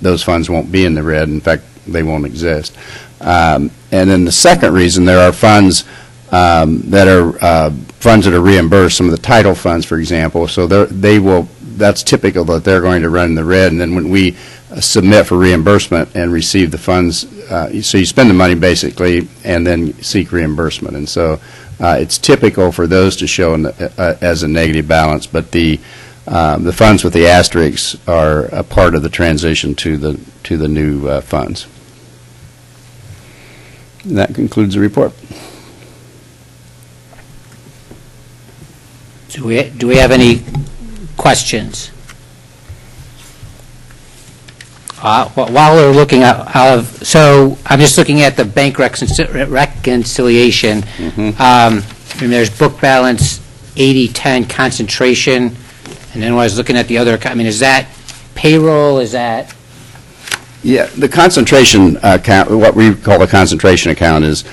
those funds won't be in the red. In fact, they won't exist. And then the second reason, there are funds that are reimbursed, some of the title funds, for example. So that's typical that they're going to run in the red. And then when we submit for reimbursement and receive the funds, so you spend the money basically and then seek reimbursement. And so it's typical for those to show as a negative balance, but the funds with the asterisks are a part of the transition to the new funds. And that concludes the report. Do we have any questions? While we're looking so I'm just looking at the bank reconciliation. And there's book balance 80-10 concentration, and then when I was looking at the other, is that payroll? Is that? Yeah, the concentration account, what we call the concentration account, is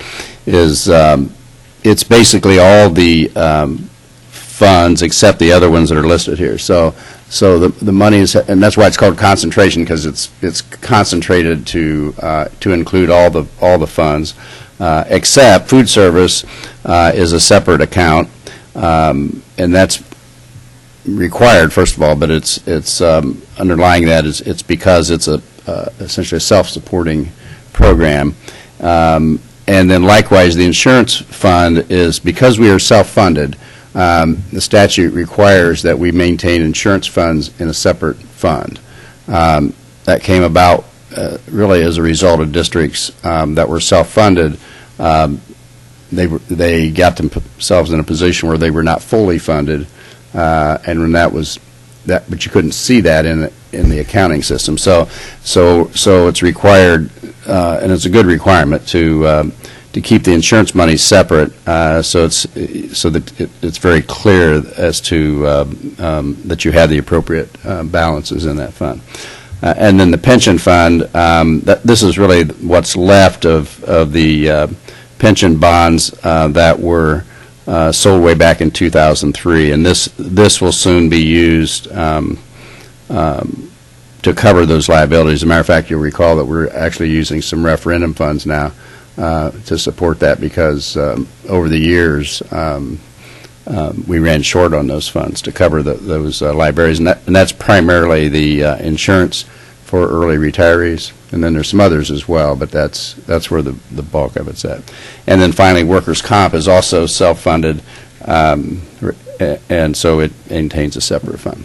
it's basically all the funds except the other ones that are listed here. So the money is, and that's why it's called concentration, because it's concentrated to include all the funds, except food service is a separate account, and that's required, first of all, but it's underlying that is it's because it's essentially a self-supporting program. And then likewise, the insurance fund is, because we are self-funded, the statute requires that we maintain insurance funds in a separate fund. That came about really as a result of districts that were self-funded. They got themselves in a position where they were not fully funded, and when but you couldn't see that in the accounting system. So it's required, and it's a good requirement to keep the insurance money separate, so that it's very clear as to that you have the appropriate balances in that fund. And then the pension fund, this is really what's left of the pension bonds that were sold way back in 2003, and this will soon be used to cover those liabilities. As a matter of fact, you'll recall that we're actually using some referendum funds now to support that, because over the years we ran short on those funds to cover those liabilities, and that's primarily the insurance for early retirees, and then there's some others as well, but that's where the bulk of it's at. And then finally, workers' comp is also self-funded, and so it maintains a separate fund.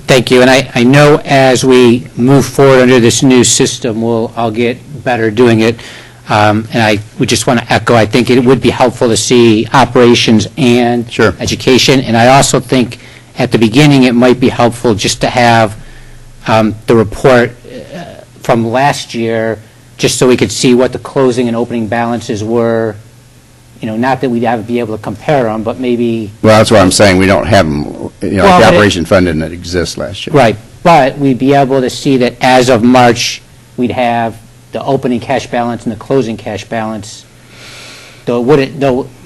Thank you. And I know as we move forward under this new system, I'll get better doing it. And I would just want to echo, I think it would be helpful to see operations and education. And I also think at the beginning it might be helpful just to have the report from last year, just so we could see what the closing and opening balances were. Not that we'd be able to compare them, but maybe. Well, that's what I'm saying. We don't have them. The operation fund didn't exist last year. Right, but we'd be able to see that as of March, we'd have the opening cash balance and the closing cash balance. Though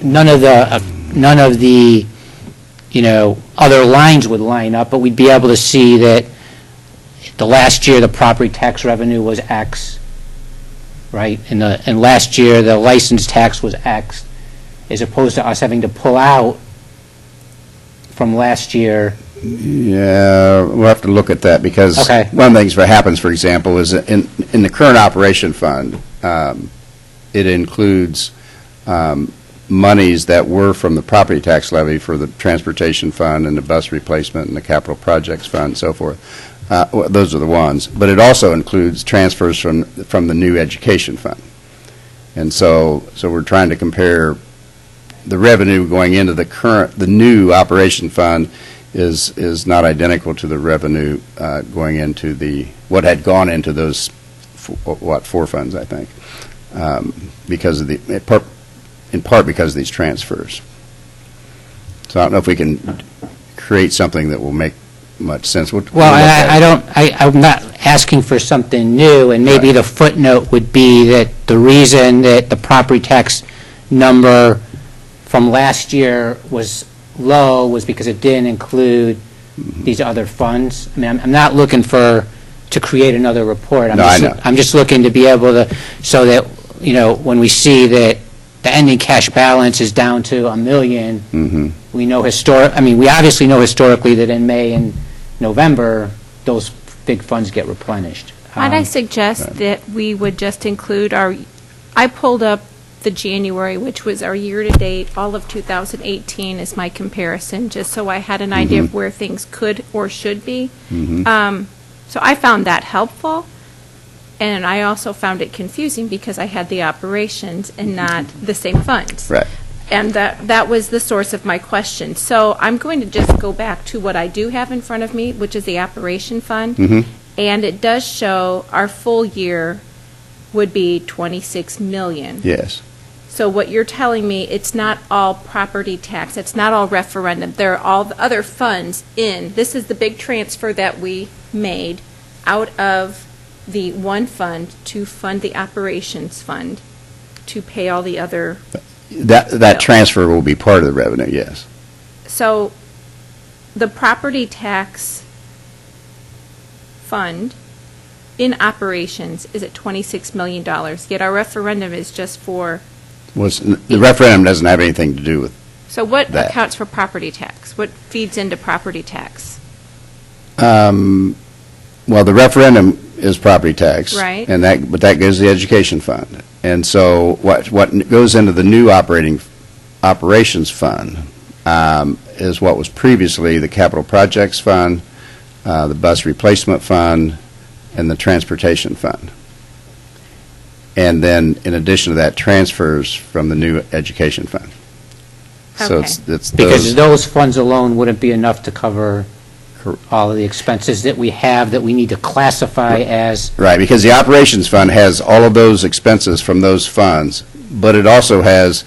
none of the other lines would line up, but we'd be able to see that the last year the property tax revenue was X, right? And last year the license tax was X, as opposed to us having to pull out from last year. Yeah, we'll have to look at that, because one of the things that happens, for example, is that in the current operation fund, it includes monies that were from the property tax levy for the transportation fund and the bus replacement and the capital projects fund and so forth. Those are the ones. But it also includes transfers from the new education fund. And so we're trying to compare the revenue going into the new operation fund is not identical to the revenue going into what had gone into those four funds, I think, because of in part because of these transfers. So I don't know if we can create something that will make much sense. We'll Well, look at it. I'm not asking for something new, and maybe the footnote would be that the reason that the property tax number from last year was low was because it didn't include these other funds. I mean, I'm not looking to create another report. No, I know. I'm just looking to be able to, so that, when we see that the ending cash balance is down to $1 million, we know we obviously know historically that in May and November, those big funds get replenished. Might I suggest that we would just include I pulled up the January, which was our year-to-date, all of 2018 is my comparison, just so I had an idea of where things could or should be. So I found that helpful, and I also found it confusing because I had the operations and not the same funds. Right. And that was the source of my question. So I'm going to just go back to what I do have in front of me, which is the operation fund. And it does show our full year would be 26 million. Yes. So what you're telling me, it's not all property tax, it's not all referendum, there are all the other funds in. This is the big transfer that we made out of the one fund to fund the operations fund to pay all the other. That transfer will be part of the revenue, yes. So the property tax fund in operations is at $26 million, yet our referendum is just for. The referendum doesn't have anything to do with So what that. accounts for property tax? What feeds into property tax? Well, the referendum is property tax. Right. But that goes to the education fund. And so what goes into the new operations fund is what was previously the capital projects fund, the bus replacement fund, and the transportation fund. And then, in addition to that, transfers from the new education fund. So Okay. it's Because those funds alone wouldn't be enough to cover all of the expenses that we have that we need to classify as. Right, because the operations fund has all of those expenses from those funds, but it also has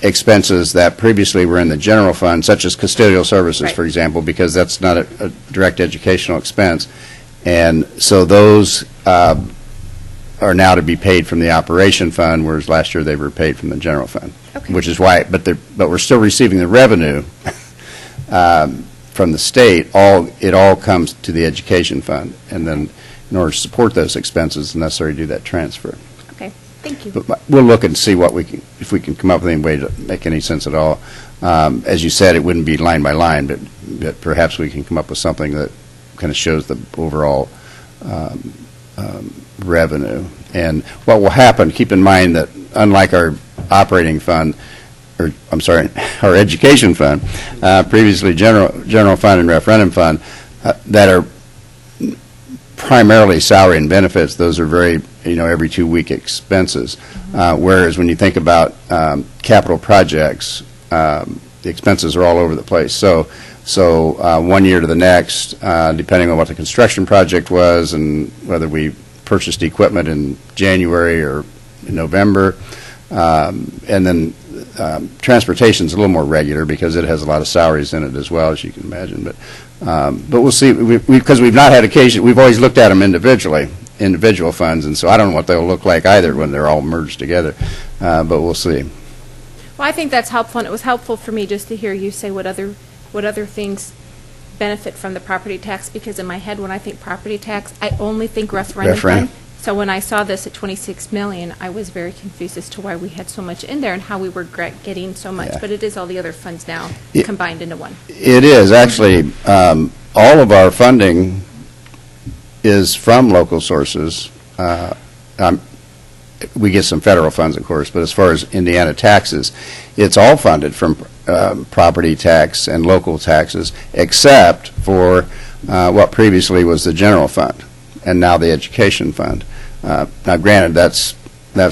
expenses that previously were in the general fund, such as custodial services, Right. for example, because that's not a direct educational expense. And so those are now to be paid from the operation fund, whereas last year they were paid from the general fund. Okay. Which is why, but we're still receiving the revenue from the state. It all comes to the education fund, and then in order to support those expenses, it's necessary to do that transfer. Okay, thank you. But we'll look and see if we can come up with any way to make any sense at all. As you said, it wouldn't be line by line, but perhaps we can come up with something that kind of shows the overall revenue. And what will happen, keep in mind that unlike our operating fund, our education fund, previously general fund and referendum fund, that are primarily salary and benefits, those are very, every 2-week expenses. Whereas when you think about capital projects, the expenses are all over the place. So one year to the next, depending on what the construction project was and whether we purchased equipment in January or in November, and then transportation's a little more regular because it has a lot of salaries in it as well, as you can imagine. But we'll see, because we've not had occasion, we've always looked at them individual funds, and so I don't know what they'll look like either when they're all merged together, but we'll see. Well, I think that's helpful, and it was helpful for me just to hear you say what other things benefit from the property tax, because in my head, when I think property tax, I only think referendum fund. So when I saw this at 26 million, I was very confused as to why we had so much in there and how we were getting so much. Yeah. But it is all the other funds now combined into one. It is. Actually, all of our funding is from local sources. We get some federal funds, of course, but as far as Indiana taxes, it's all funded from property tax and local taxes, except for what previously was the general fund and now the education fund. Now, granted, that's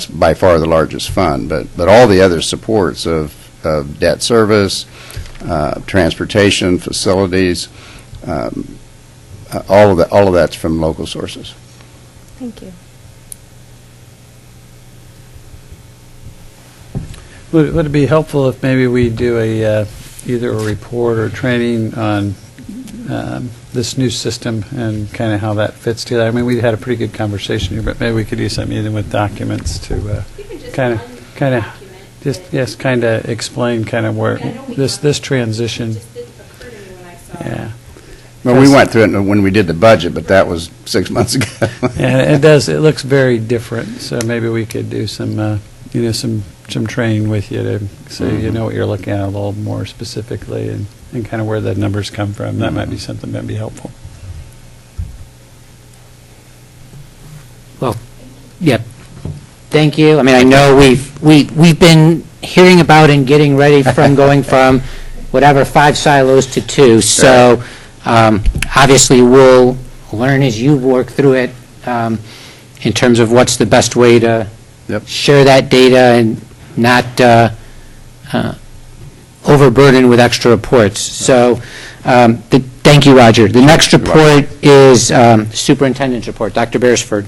by far the largest fund, but all the other supports of debt service, transportation, facilities, all of that's from local sources. Thank you. Would it be helpful if maybe we do either a report or training on this new system and kind of how that fits together. I mean, we had a pretty good conversation here, but maybe we could do something even with documents to kind of explain kind of where this transition. Yeah. Well, we went through it when we did the budget, but that was 6 months ago. And it looks very different, so maybe we could do some training with you to so you know what you're looking at a little more specifically and kind of where the numbers come from. That might be something that would be helpful. Well, yeah, thank you. I mean, I know we've been hearing about and getting ready from going from whatever 5 silos to 2. So obviously we'll learn as you work through it in terms of what's the best way to share that data and not overburden with extra reports. So thank you, Roger. The next report is Superintendent's report. Dr. Beresford.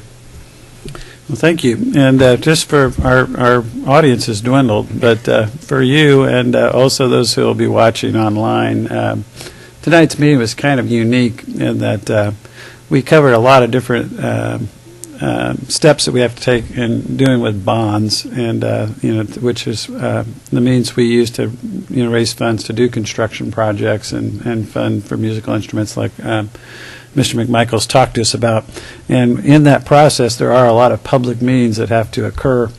Well, thank you. And just for our audience has dwindled, but for you and also those who will be watching online, tonight's meeting was kind of unique in that we covered a lot of different steps that we have to take in doing with bonds, and which is the means we use to raise funds to do construction projects and fund for musical instruments like Mr. McMichael's talked to us about. And in that process, there are a lot of public meetings that have to occur.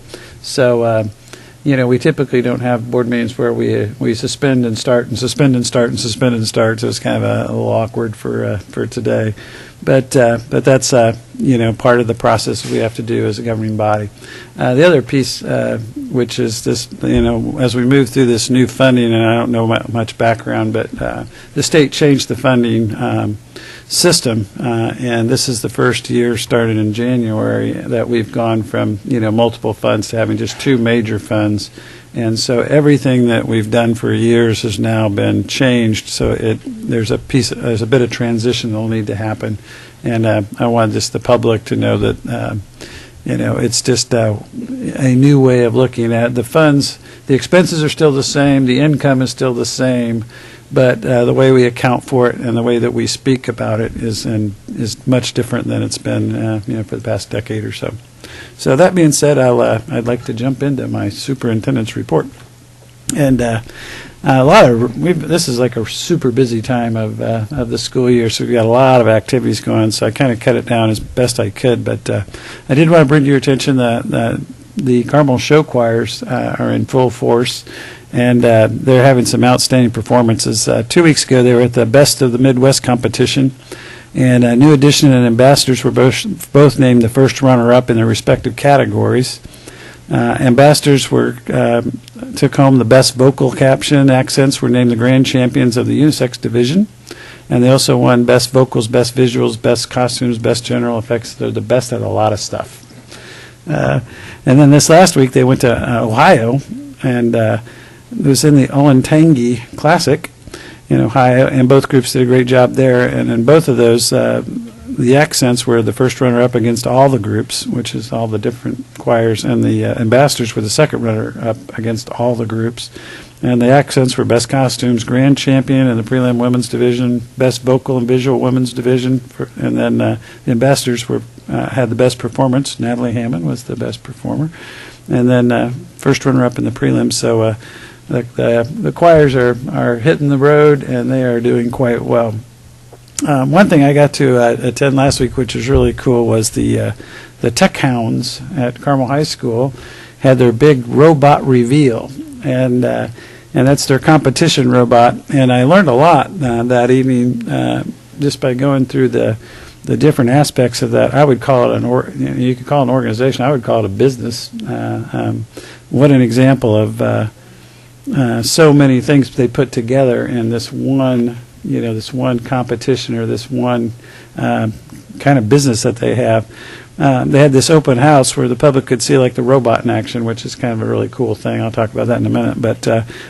So, we typically don't have board meetings where we suspend and start and suspend and start and suspend and start. So it's kind of a little awkward for today. But that's part of the process we have to do as a governing body. The other piece, which is this, as we move through this new funding, and I don't know much background, but the state changed the funding system, and this is the first year, started in January, that we've gone from multiple funds to having just 2 major funds. And so everything that we've done for years has now been changed. So there's a bit of transition that will need to happen. And I want just the public to know that it's just a new way of looking at the funds. The expenses are still the same. The income is still the same. But the way we account for it and the way that we speak about it is much different than it's been for the past decade or so. So that being said, I'd like to jump into my superintendent's report. And this is like a super busy time of the school year, so we've got a lot of activities going on. So I kind of cut it down as best I could. But I did want to bring to your attention that the Carmel show choirs are in full force, and they're having some outstanding performances. 2 weeks ago, they were at the Best of the Midwest competition. And New Edition and Ambassadors were both named the first runner-up in their respective categories. Ambassadors took home the best vocal caption. Accents were named the grand champions of the unisex division. And they also won best vocals, best visuals, best costumes, best general effects. They're the best at a lot of stuff. And then this last week they went to Ohio, and it was in the Olentangy Classic in Ohio, and both groups did a great job there. And in both of those, the accents were the first runner-up against all the groups, which is all the different choirs, and the ambassadors were the second runner-up against all the groups. And the accents were best costumes, grand champion in the prelim women's division, best vocal and visual women's division, and then the ambassadors had the best performance. Natalie Hammond was the best performer, and then first runner-up in the prelims. So the choirs are hitting the road, and they are doing quite well. One thing I got to attend last week, which was really cool, was the Tech Hounds at Carmel High School had their big robot reveal, and that's their competition robot. And I learned a lot that evening just by going through the different aspects of that. I would call it you could call it an organization. I would call it a business. What an example of so many things they put together in this one. This one competition or this one kind of business that they have. They had this open house where the public could see like the robot in action, which is kind of a really cool thing. I'll talk about that in a minute. But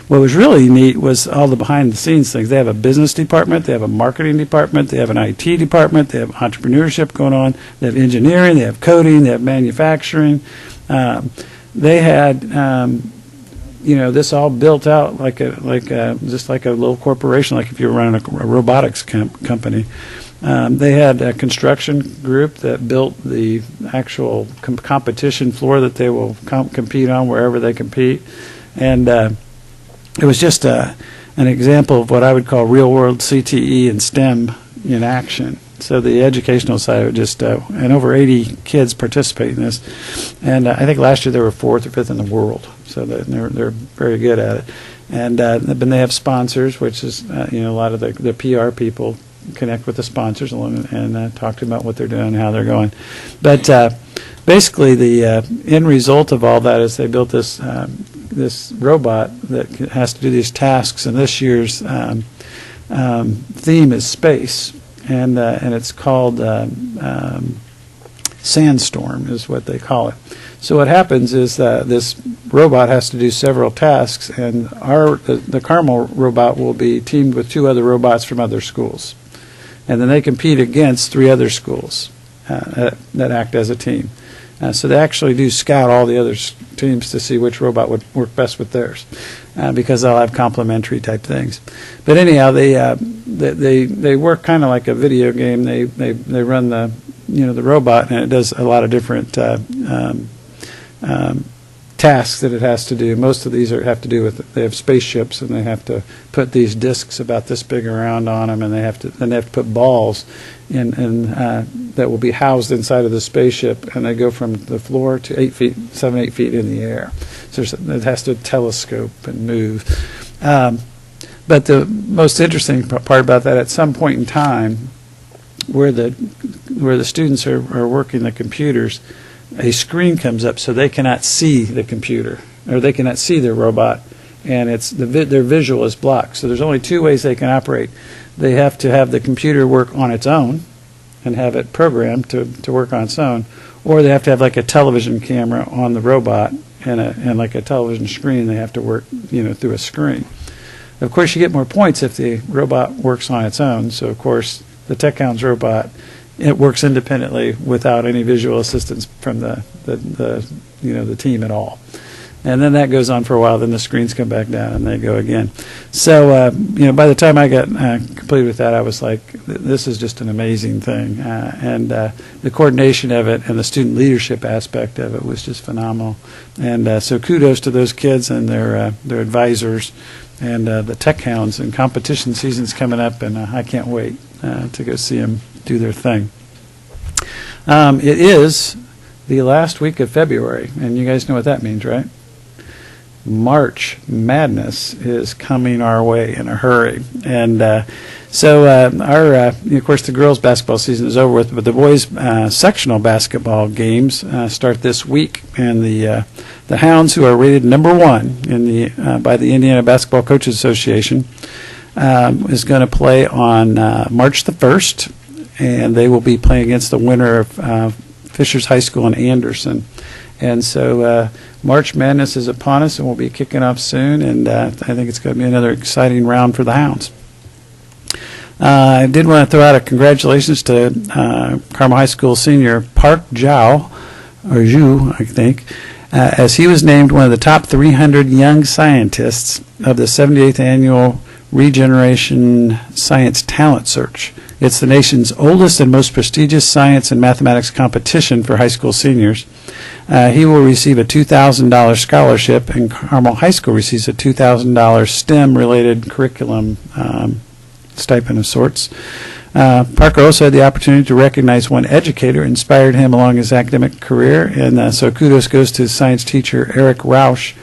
what was really neat was all the behind-the-scenes things. They have a business department. They have a marketing department. They have an IT department. They have entrepreneurship going on. They have engineering. They have coding. They have manufacturing. They had this all built out just like a little corporation, like if you were running a robotics company. They had a construction group that built the actual competition floor that they will compete on wherever they compete. And it was just an example of what I would call real-world CTE and STEM in action. So the educational side of it and over 80 kids participate in this. And I think last year they were 4th or 5th in the world. So they're very good at it. And then they have sponsors, which is, a lot of the PR people connect with the sponsors and talk to them about what they're doing and how they're going. But basically the end result of all that is they built this robot that has to do these tasks, and this year's theme is space. And it's called Sandstorm is what they call it. So what happens is this robot has to do several tasks, and the Carmel robot will be teamed with 2 other robots from other schools. And then they compete against 3 other schools that act as a team. So they actually do scout all the other teams to see which robot would work best with theirs, because they'll have complementary type things. But anyhow, they work kind of like a video game. They run the robot, and it does a lot of different tasks that it has to do. Most of these have to do with, they have spaceships, and they have to put these discs about this big around on them, and they have to put balls in that will be housed inside of the spaceship, and they go from the floor to 7, 8 feet in the air. So it has to telescope and move. But the most interesting part about that, at some point in time, where the students are working the computers, a screen comes up so they cannot see the computer, or they cannot see their robot, and their visual is blocked. So there's only 2 ways they can operate. They have to have the computer work on its own and have it programmed to work on its own, or they have to have like a television camera on the robot and like a television screen. They have to work through a screen. Of course, you get more points if the robot works on its own. So of course, the TechHounds robot, it works independently without any visual assistance from the team at all. And then that goes on for a while. Then the screens come back down and they go again. So by the time I got completed with that, I was like, this is just an amazing thing. And the coordination of it and the student leadership aspect of it was just phenomenal. And so kudos to those kids and their advisors and the TechHounds. And competition season's coming up, and I can't wait to go see them do their thing. It is the last week of February, and you guys know what that means, right? March Madness is coming our way in a hurry. And so of course, the girls' basketball season is over with, but the boys' sectional basketball games start this week. And the Hounds, who are rated number 1 in by the Indiana Basketball Coaches Association, is going to play on March the 1st, and they will be playing against the winner of Fishers High School in Anderson. And so March Madness is upon us, and we'll be kicking off soon, and I think it's going to be another exciting round for the Hounds. I did want to throw out a congratulations to Carmel High School senior Park Zhao, or Zhu, I think, as he was named one of the top 300 young scientists of the 78th Annual Regeneration Science Talent Search. It's the nation's oldest and most prestigious science and mathematics competition for high school seniors. He will receive a $2,000 scholarship, and Carmel High School receives a $2,000 STEM-related curriculum stipend of sorts. Parker also had the opportunity to recognize one educator who inspired him along his academic career, and so kudos goes to science teacher Eric Rausch,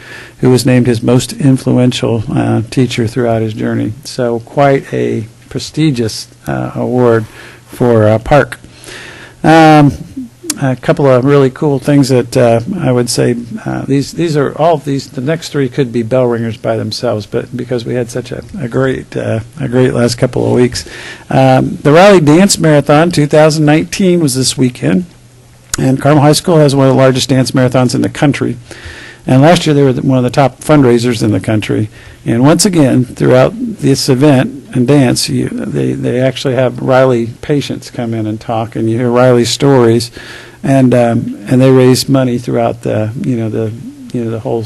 who was named his most influential teacher throughout his journey. So quite a prestigious award for Park. A couple of really cool things that I would say, these are all these. The next 3 could be bell ringers by themselves, but because we had such a great last couple of weeks, the Raleigh Dance Marathon 2019 was this weekend, and Carmel High School has one of the largest dance marathons in the country. And last year they were one of the top fundraisers in the country. And once again, throughout this event and dance, they actually have Riley patients come in and talk, and you hear Riley's stories, and they raise money throughout the whole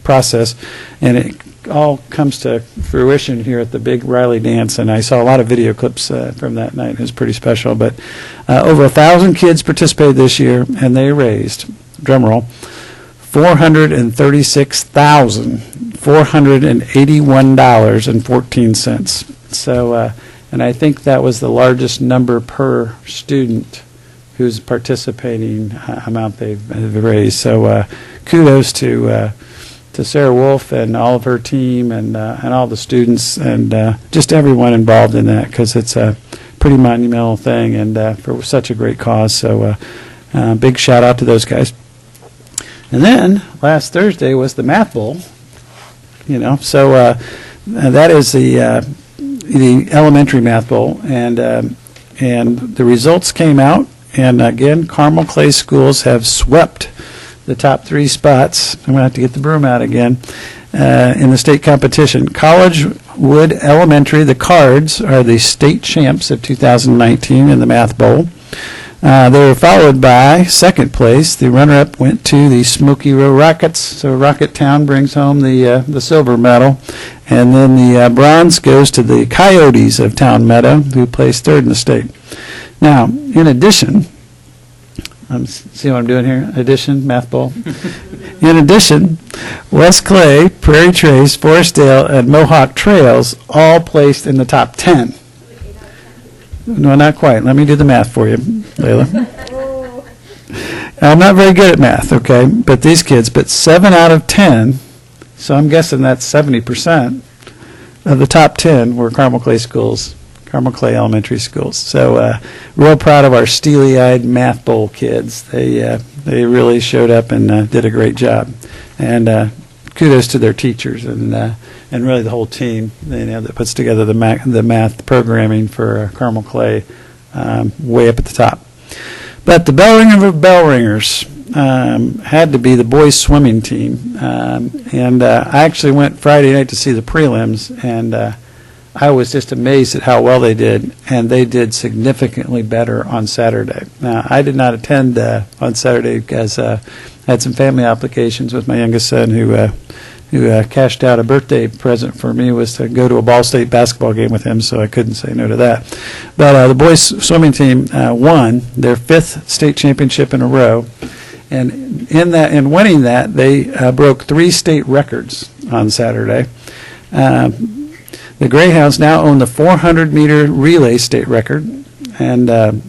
process, and it all comes to fruition here at the big Riley dance, and I saw a lot of video clips from that night. It was pretty special, but over 1,000 kids participated this year, and they raised, drum roll, $436,481.14. So, and I think that was the largest number per student who's participating amount they've raised. So kudos to Sarah Wolf and all of her team and all the students and just everyone involved in that, because it's a pretty monumental thing and for such a great cause. So big shout out to those guys. And then last Thursday was the Math Bowl. So that is the elementary Math Bowl, and the results came out. And again, Carmel Clay schools have swept the top 3 spots. I'm going to have to get the broom out again in the state competition. College Wood Elementary, the Cards, are the state champs of 2019 in the Math Bowl. They were followed by second place. The runner-up went to the Smoky Row Rockets. So Rocket Town brings home the silver medal. And then the bronze goes to the Coyotes of Town Meadow, who placed third in the state. Now, in addition, see what I'm doing here? Addition, Math Bowl. In addition, West Clay, Prairie Trace, Forestdale, and Mohawk Trails all placed in the top 10. No, not quite. Let me do the math for you, Layla. I'm not very good at math, okay? But these kids, 7 out of 10, so I'm guessing that's 70% of the top 10 were Carmel Clay schools. Carmel Clay Elementary Schools. So real proud of our steely-eyed Math Bowl kids. They really showed up and did a great job. And kudos to their teachers and really the whole team that puts together the math programming for Carmel Clay way up at the top. But the bell ringer of bell ringers had to be the boys swimming team. And I actually went Friday night to see the prelims, and I was just amazed at how well they did, and they did significantly better on Saturday. Now, I did not attend on Saturday because I had some family obligations with my youngest son who cashed out a birthday present for me was to go to a Ball State basketball game with him, so I couldn't say no to that. But the boys swimming team won their 5th state championship in a row, and in winning that, they broke 3 state records on Saturday. The Greyhounds now own the 400-meter relay state record, and then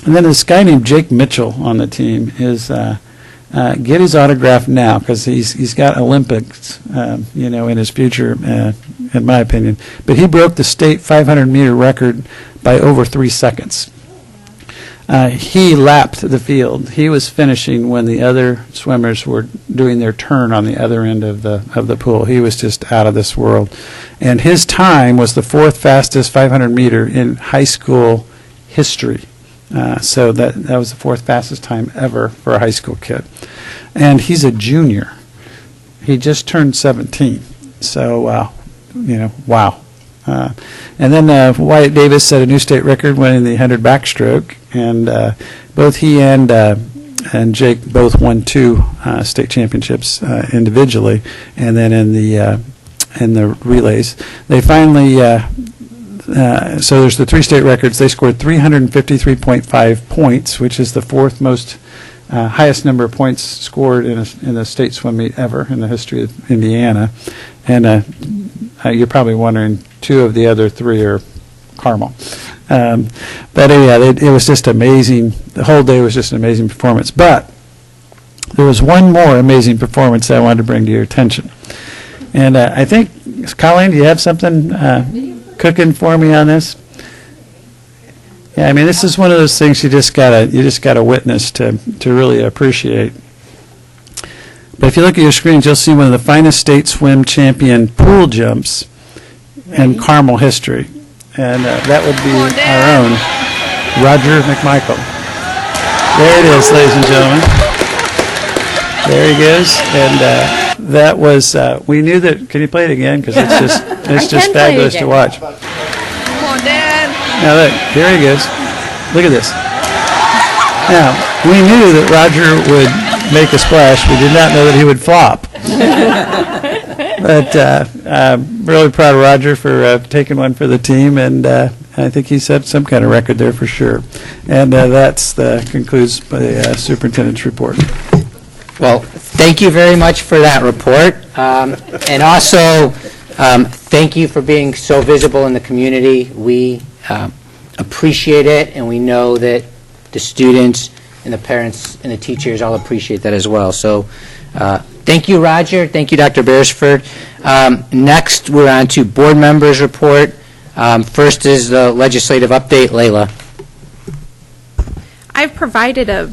this guy named Jake Mitchell on the team is get his autograph now because he's got Olympics, in his future, in my opinion. But he broke the state 500-meter record by over 3 seconds. He lapped the field. He was finishing when the other swimmers were doing their turn on the other end of the pool. He was just out of this world. And his time was the 4th fastest 500-meter in high school history. So that was the 4th fastest time ever for a high school kid. And he's a junior. He just turned 17. So, wow. And then Wyatt Davis set a new state record winning the 100 backstroke, and both he and Jake both won 2 state championships individually, and then in the relays, they finally. So there's the 3 state records. They scored 353.5 points, which is the 4th most highest number of points scored in a state swim meet ever in the history of Indiana, and you're probably wondering 2 of the other 3 are Carmel. But it was just amazing. The whole day was just an amazing performance. But there was one more amazing performance that I wanted to bring to your attention. And I think, Colleen, do you have something cooking for me on this? Yeah, I mean, this is one of those things you just gotta witness to really appreciate. But if you look at your screens, you'll see one of the finest state swim champion pool jumps in Carmel history. And that would be our own Roger McMichael. There it is, ladies and gentlemen. There he goes. And that was, we knew that, can you play it again? Because it's just fabulous to watch. Come on, Dad. Now look, here he goes. Look at this. Now, we knew that Roger make a splash. We did not know that he would flop. But really proud of Roger for taking one for the team, and I think he set some kind of record there for sure. And that concludes the superintendent's report. Well, thank you very much for that report. And also, thank you for being so visible in the community. We appreciate it, and we know that the students and the parents and the teachers all appreciate that as well. So thank you, Roger. Thank you, Dr. Beresford. Next, we're on to board members' report. First is the legislative update. Layla. I've provided a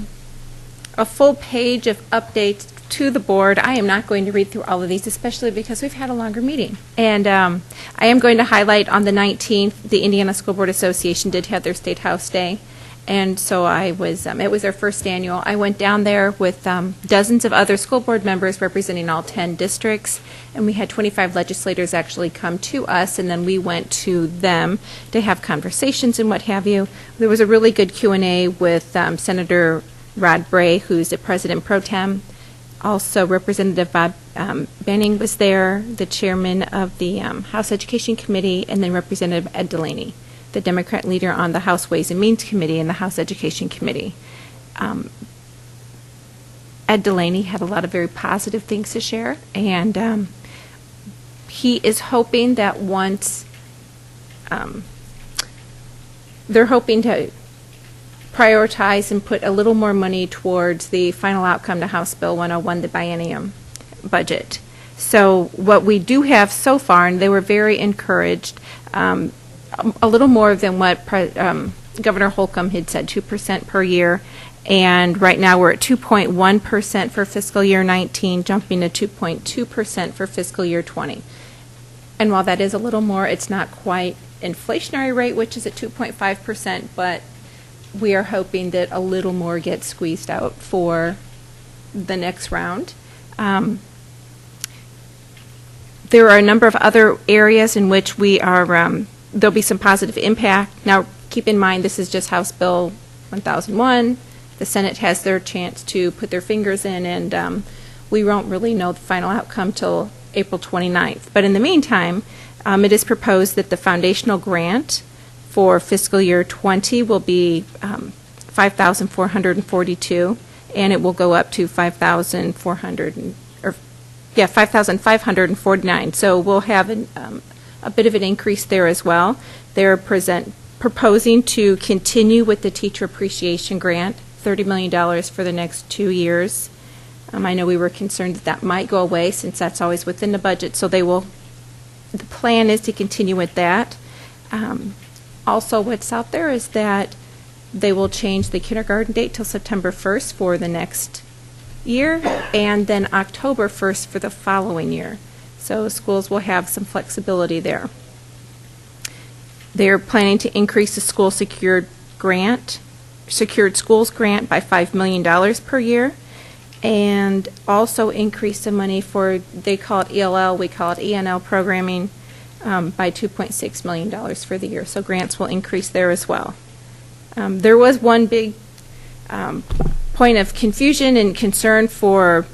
full page of updates to the board. I am not going to read through all of these, especially because we've had a longer meeting. And I am going to highlight on the 19th, the Indiana School Board Association did have their State House Day. And so I was, it was their first annual. I went down there with dozens of other school board members representing all 10 districts, and we had 25 legislators actually come to us, and then we went to them to have conversations and what have you. There was a really good Q&A with Senator Rod Bray, who's the president pro tem. Also, Representative Bob Benning was there, the chairman of the House Education Committee, and then Representative Ed Delaney, the Democrat leader on the House Ways and Means Committee and the House Education Committee. Ed Delaney had a lot of very positive things to share, and he is hoping that once they're hoping to prioritize and put a little more money towards the final outcome to House Bill 101, the biennium budget. So what we do have so far, and they were very encouraged, a little more than what Governor Holcomb had said, 2% per year. And right now we're at 2.1% for fiscal year 19, jumping to 2.2% for fiscal year 20. And while that is a little more, it's not quite inflationary rate, which is at 2.5%, but we are hoping that a little more gets squeezed out for the next round. There are a number of other areas in which we are, there'll be some positive impact. Now, keep in mind, this is just House Bill 1001. The Senate has their chance to put their fingers in, and we won't really know the final outcome till April 29th. But in the meantime, it is proposed that the foundational grant for fiscal year 20 will be $5,442, and it will go up to $5,549. So we'll have a bit of an increase there as well. They're proposing to continue with the teacher appreciation grant, $30 million for the next 2 years. I know we were concerned that might go away since that's always within the budget, so they will. The plan is to continue with that. Also, what's out there is that they will change the kindergarten date till September 1st for the next year, and then October 1st for the following year. So schools will have some flexibility there. They're planning to increase the school secured schools grant by $5 million per year, and also increase the money for, they call it ELL, we call it ENL programming, by $2.6 million for the year. So grants will increase there as well. There was one big point of confusion and concern for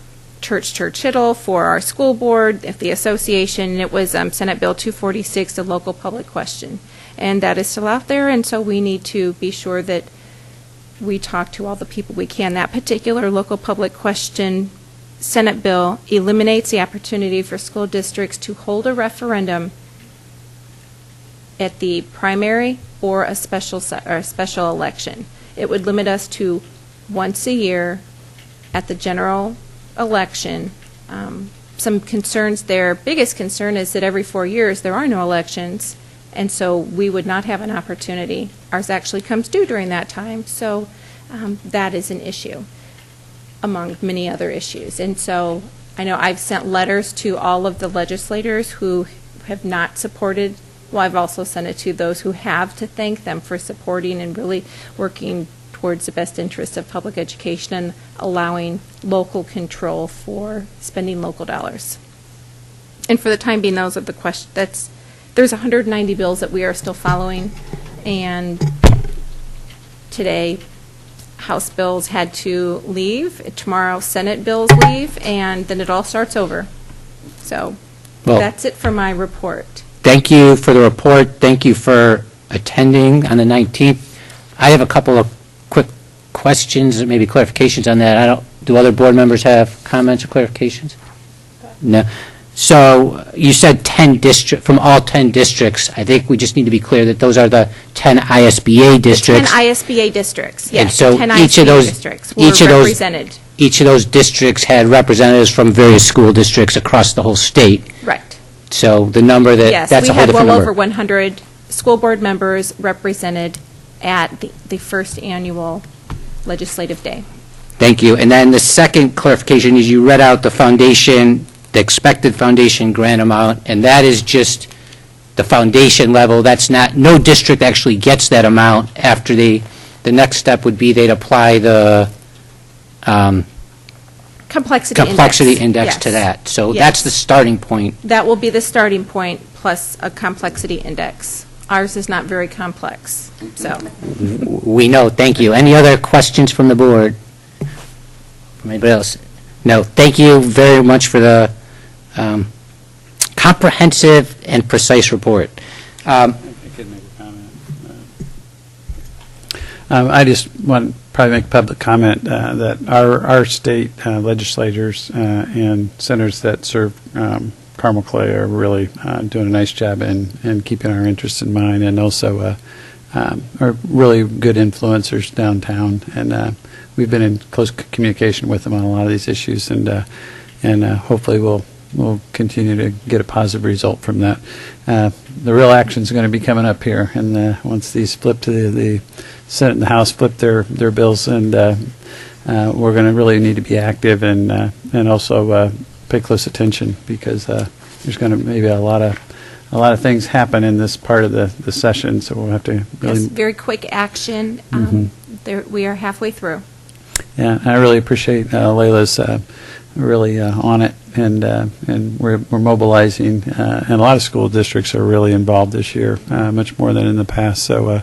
Church-Church-Hittle, for our school board, the association, and it was Senate Bill 246, the local public question. And that is still out there, and so we need to be sure that we talk to all the people we can. That particular local public question Senate bill eliminates the opportunity for school districts to hold a referendum at the primary or a special election. It would limit us to once a year at the general election. Some concerns there. Biggest concern is that every 4 years there are no elections, and so we would not have an opportunity. Ours actually comes due during that time, so that is an issue among many other issues. And so I know I've sent letters to all of the legislators who have not supported. Well, I've also sent it to those who have, to thank them for supporting and really working towards the best interest of public education and allowing local control for spending local dollars. And for the time being, those are the questions. There's 190 bills that we are still following, and today House bills had to leave. Tomorrow, Senate bills leave, and then it all starts over. So Well, that's it for my report. thank you for the report. Thank you for attending on the 19th. I have a couple of quick questions, and maybe clarifications on that. Do other board members have comments or clarifications? No. So you said 10 from all 10 districts. I think we just need to be clear that those are the 10 ISBA districts. 10 ISBA districts, And yes. so 10 each of ISBA those- districts were each of those- represented. Each of those districts had representatives from various school districts across the whole state. Right. So the number Yes, that's we a whole had different well number. over 100 school board members represented at the first annual legislative day. Thank you. And then the second clarification is you read out the foundation, the expected foundation grant amount, and that is just the foundation level. That's not, no district actually gets that amount after the next step would be they'd apply the Complexity index to yes. that. So Yes. that's the starting point. That will be the starting point plus a complexity index. Ours is not very complex, so. We know, thank you. Any other questions from the board? From anybody else? No, thank you very much for the comprehensive and precise report. I could make a comment. I just want to probably make a public comment that our state legislators and senators that serve Carmel Clay are really doing a nice job in keeping our interests in mind, and also are really good influencers downtown. And we've been in close communication with them on a lot of these issues, and hopefully we'll continue to get a positive result from that. The real action is going to be coming up here, and once these flip to the Senate and the House flip their bills, and we're going to really need to be active and also pay close attention, because there's going to maybe a lot of things happen in this part of the session, so we'll have to really. Yes, very quick action. We are halfway through. Yeah, I really appreciate Layla's really on it, and we're mobilizing, and a lot of school districts are really involved this year, much more than in the past. So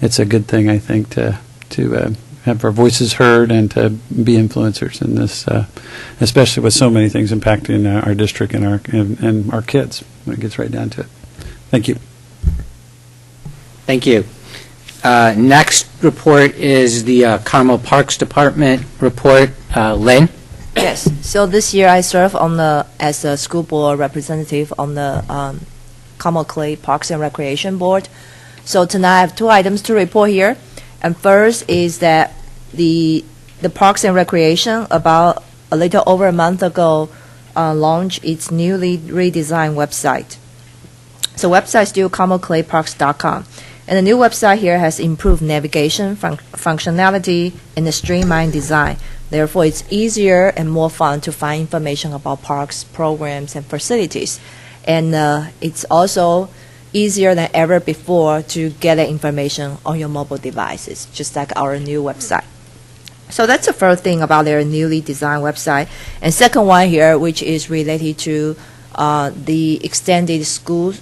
it's a good thing, I think, to have our voices heard and to be influencers in this, especially with so many things impacting our district and our kids when it gets right down to it. Thank you. Thank you. Next report is the Carmel Parks Department report. Lynn? Yes. So this year I serve as a school board representative on the Carmel Clay Parks and Recreation Board. So tonight I have two items to report here. And first is that the Parks and Recreation, about a little over a month ago, launched its newly redesigned website. So website is still carmelclayparks.com. And the new website here has improved navigation, functionality, and a streamlined design. Therefore, it's easier and more fun to find information about parks, programs, and facilities. And it's also easier than ever before to get that information on your mobile devices, just like our new website. So that's the first thing about their newly designed website. And second one here, which is related to the extended school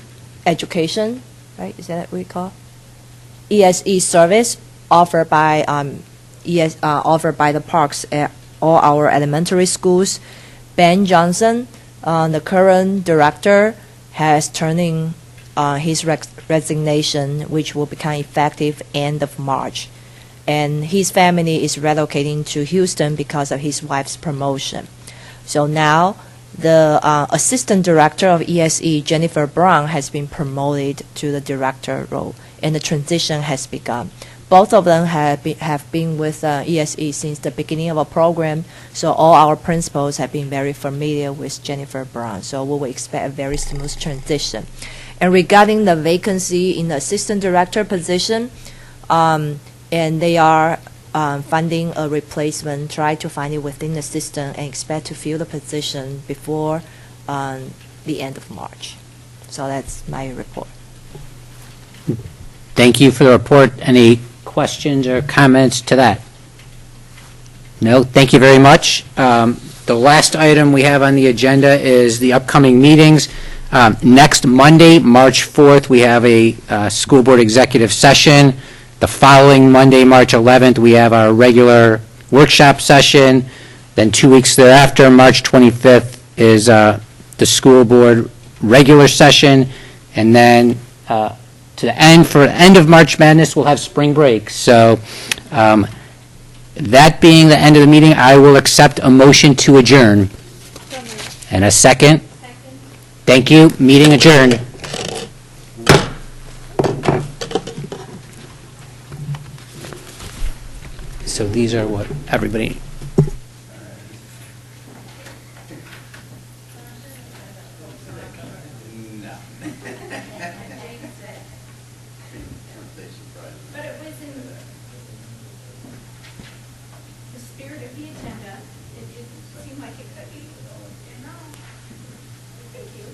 education, right? Is that what we call? ESE service offered by the parks at all our elementary schools. Ben Johnson, the current director, has turned in his resignation, which will become effective end of March. And his family is relocating to Houston because of his wife's promotion. So now the assistant director of ESE, Jennifer Brown, has been promoted to the director role, and the transition has begun. Both of them have been with ESE since the beginning of our program, so all our principals have been very familiar with Jennifer Brown, so we will expect a very smooth transition. And regarding the vacancy in the assistant director position, and they are funding a replacement, try to find it within the system, and expect to fill the position before the end of March. So that's my report. Thank you for the report. Any questions or comments to that? No? Thank you very much. The last item we have on the agenda is the upcoming meetings. Next Monday, March 4th, we have a school board executive session. The following Monday, March 11th, we have our regular workshop session. Then 2 weeks thereafter, March 25th, is the school board regular session. And then to the end, for the end of March Madness, we'll have spring break. So that being the end of the meeting, I will accept a motion to adjourn. And a second? Thank you. Meeting adjourned. So these are what everybody... But it was in the spirit of the agenda. It seemed like it could be. No. Thank you.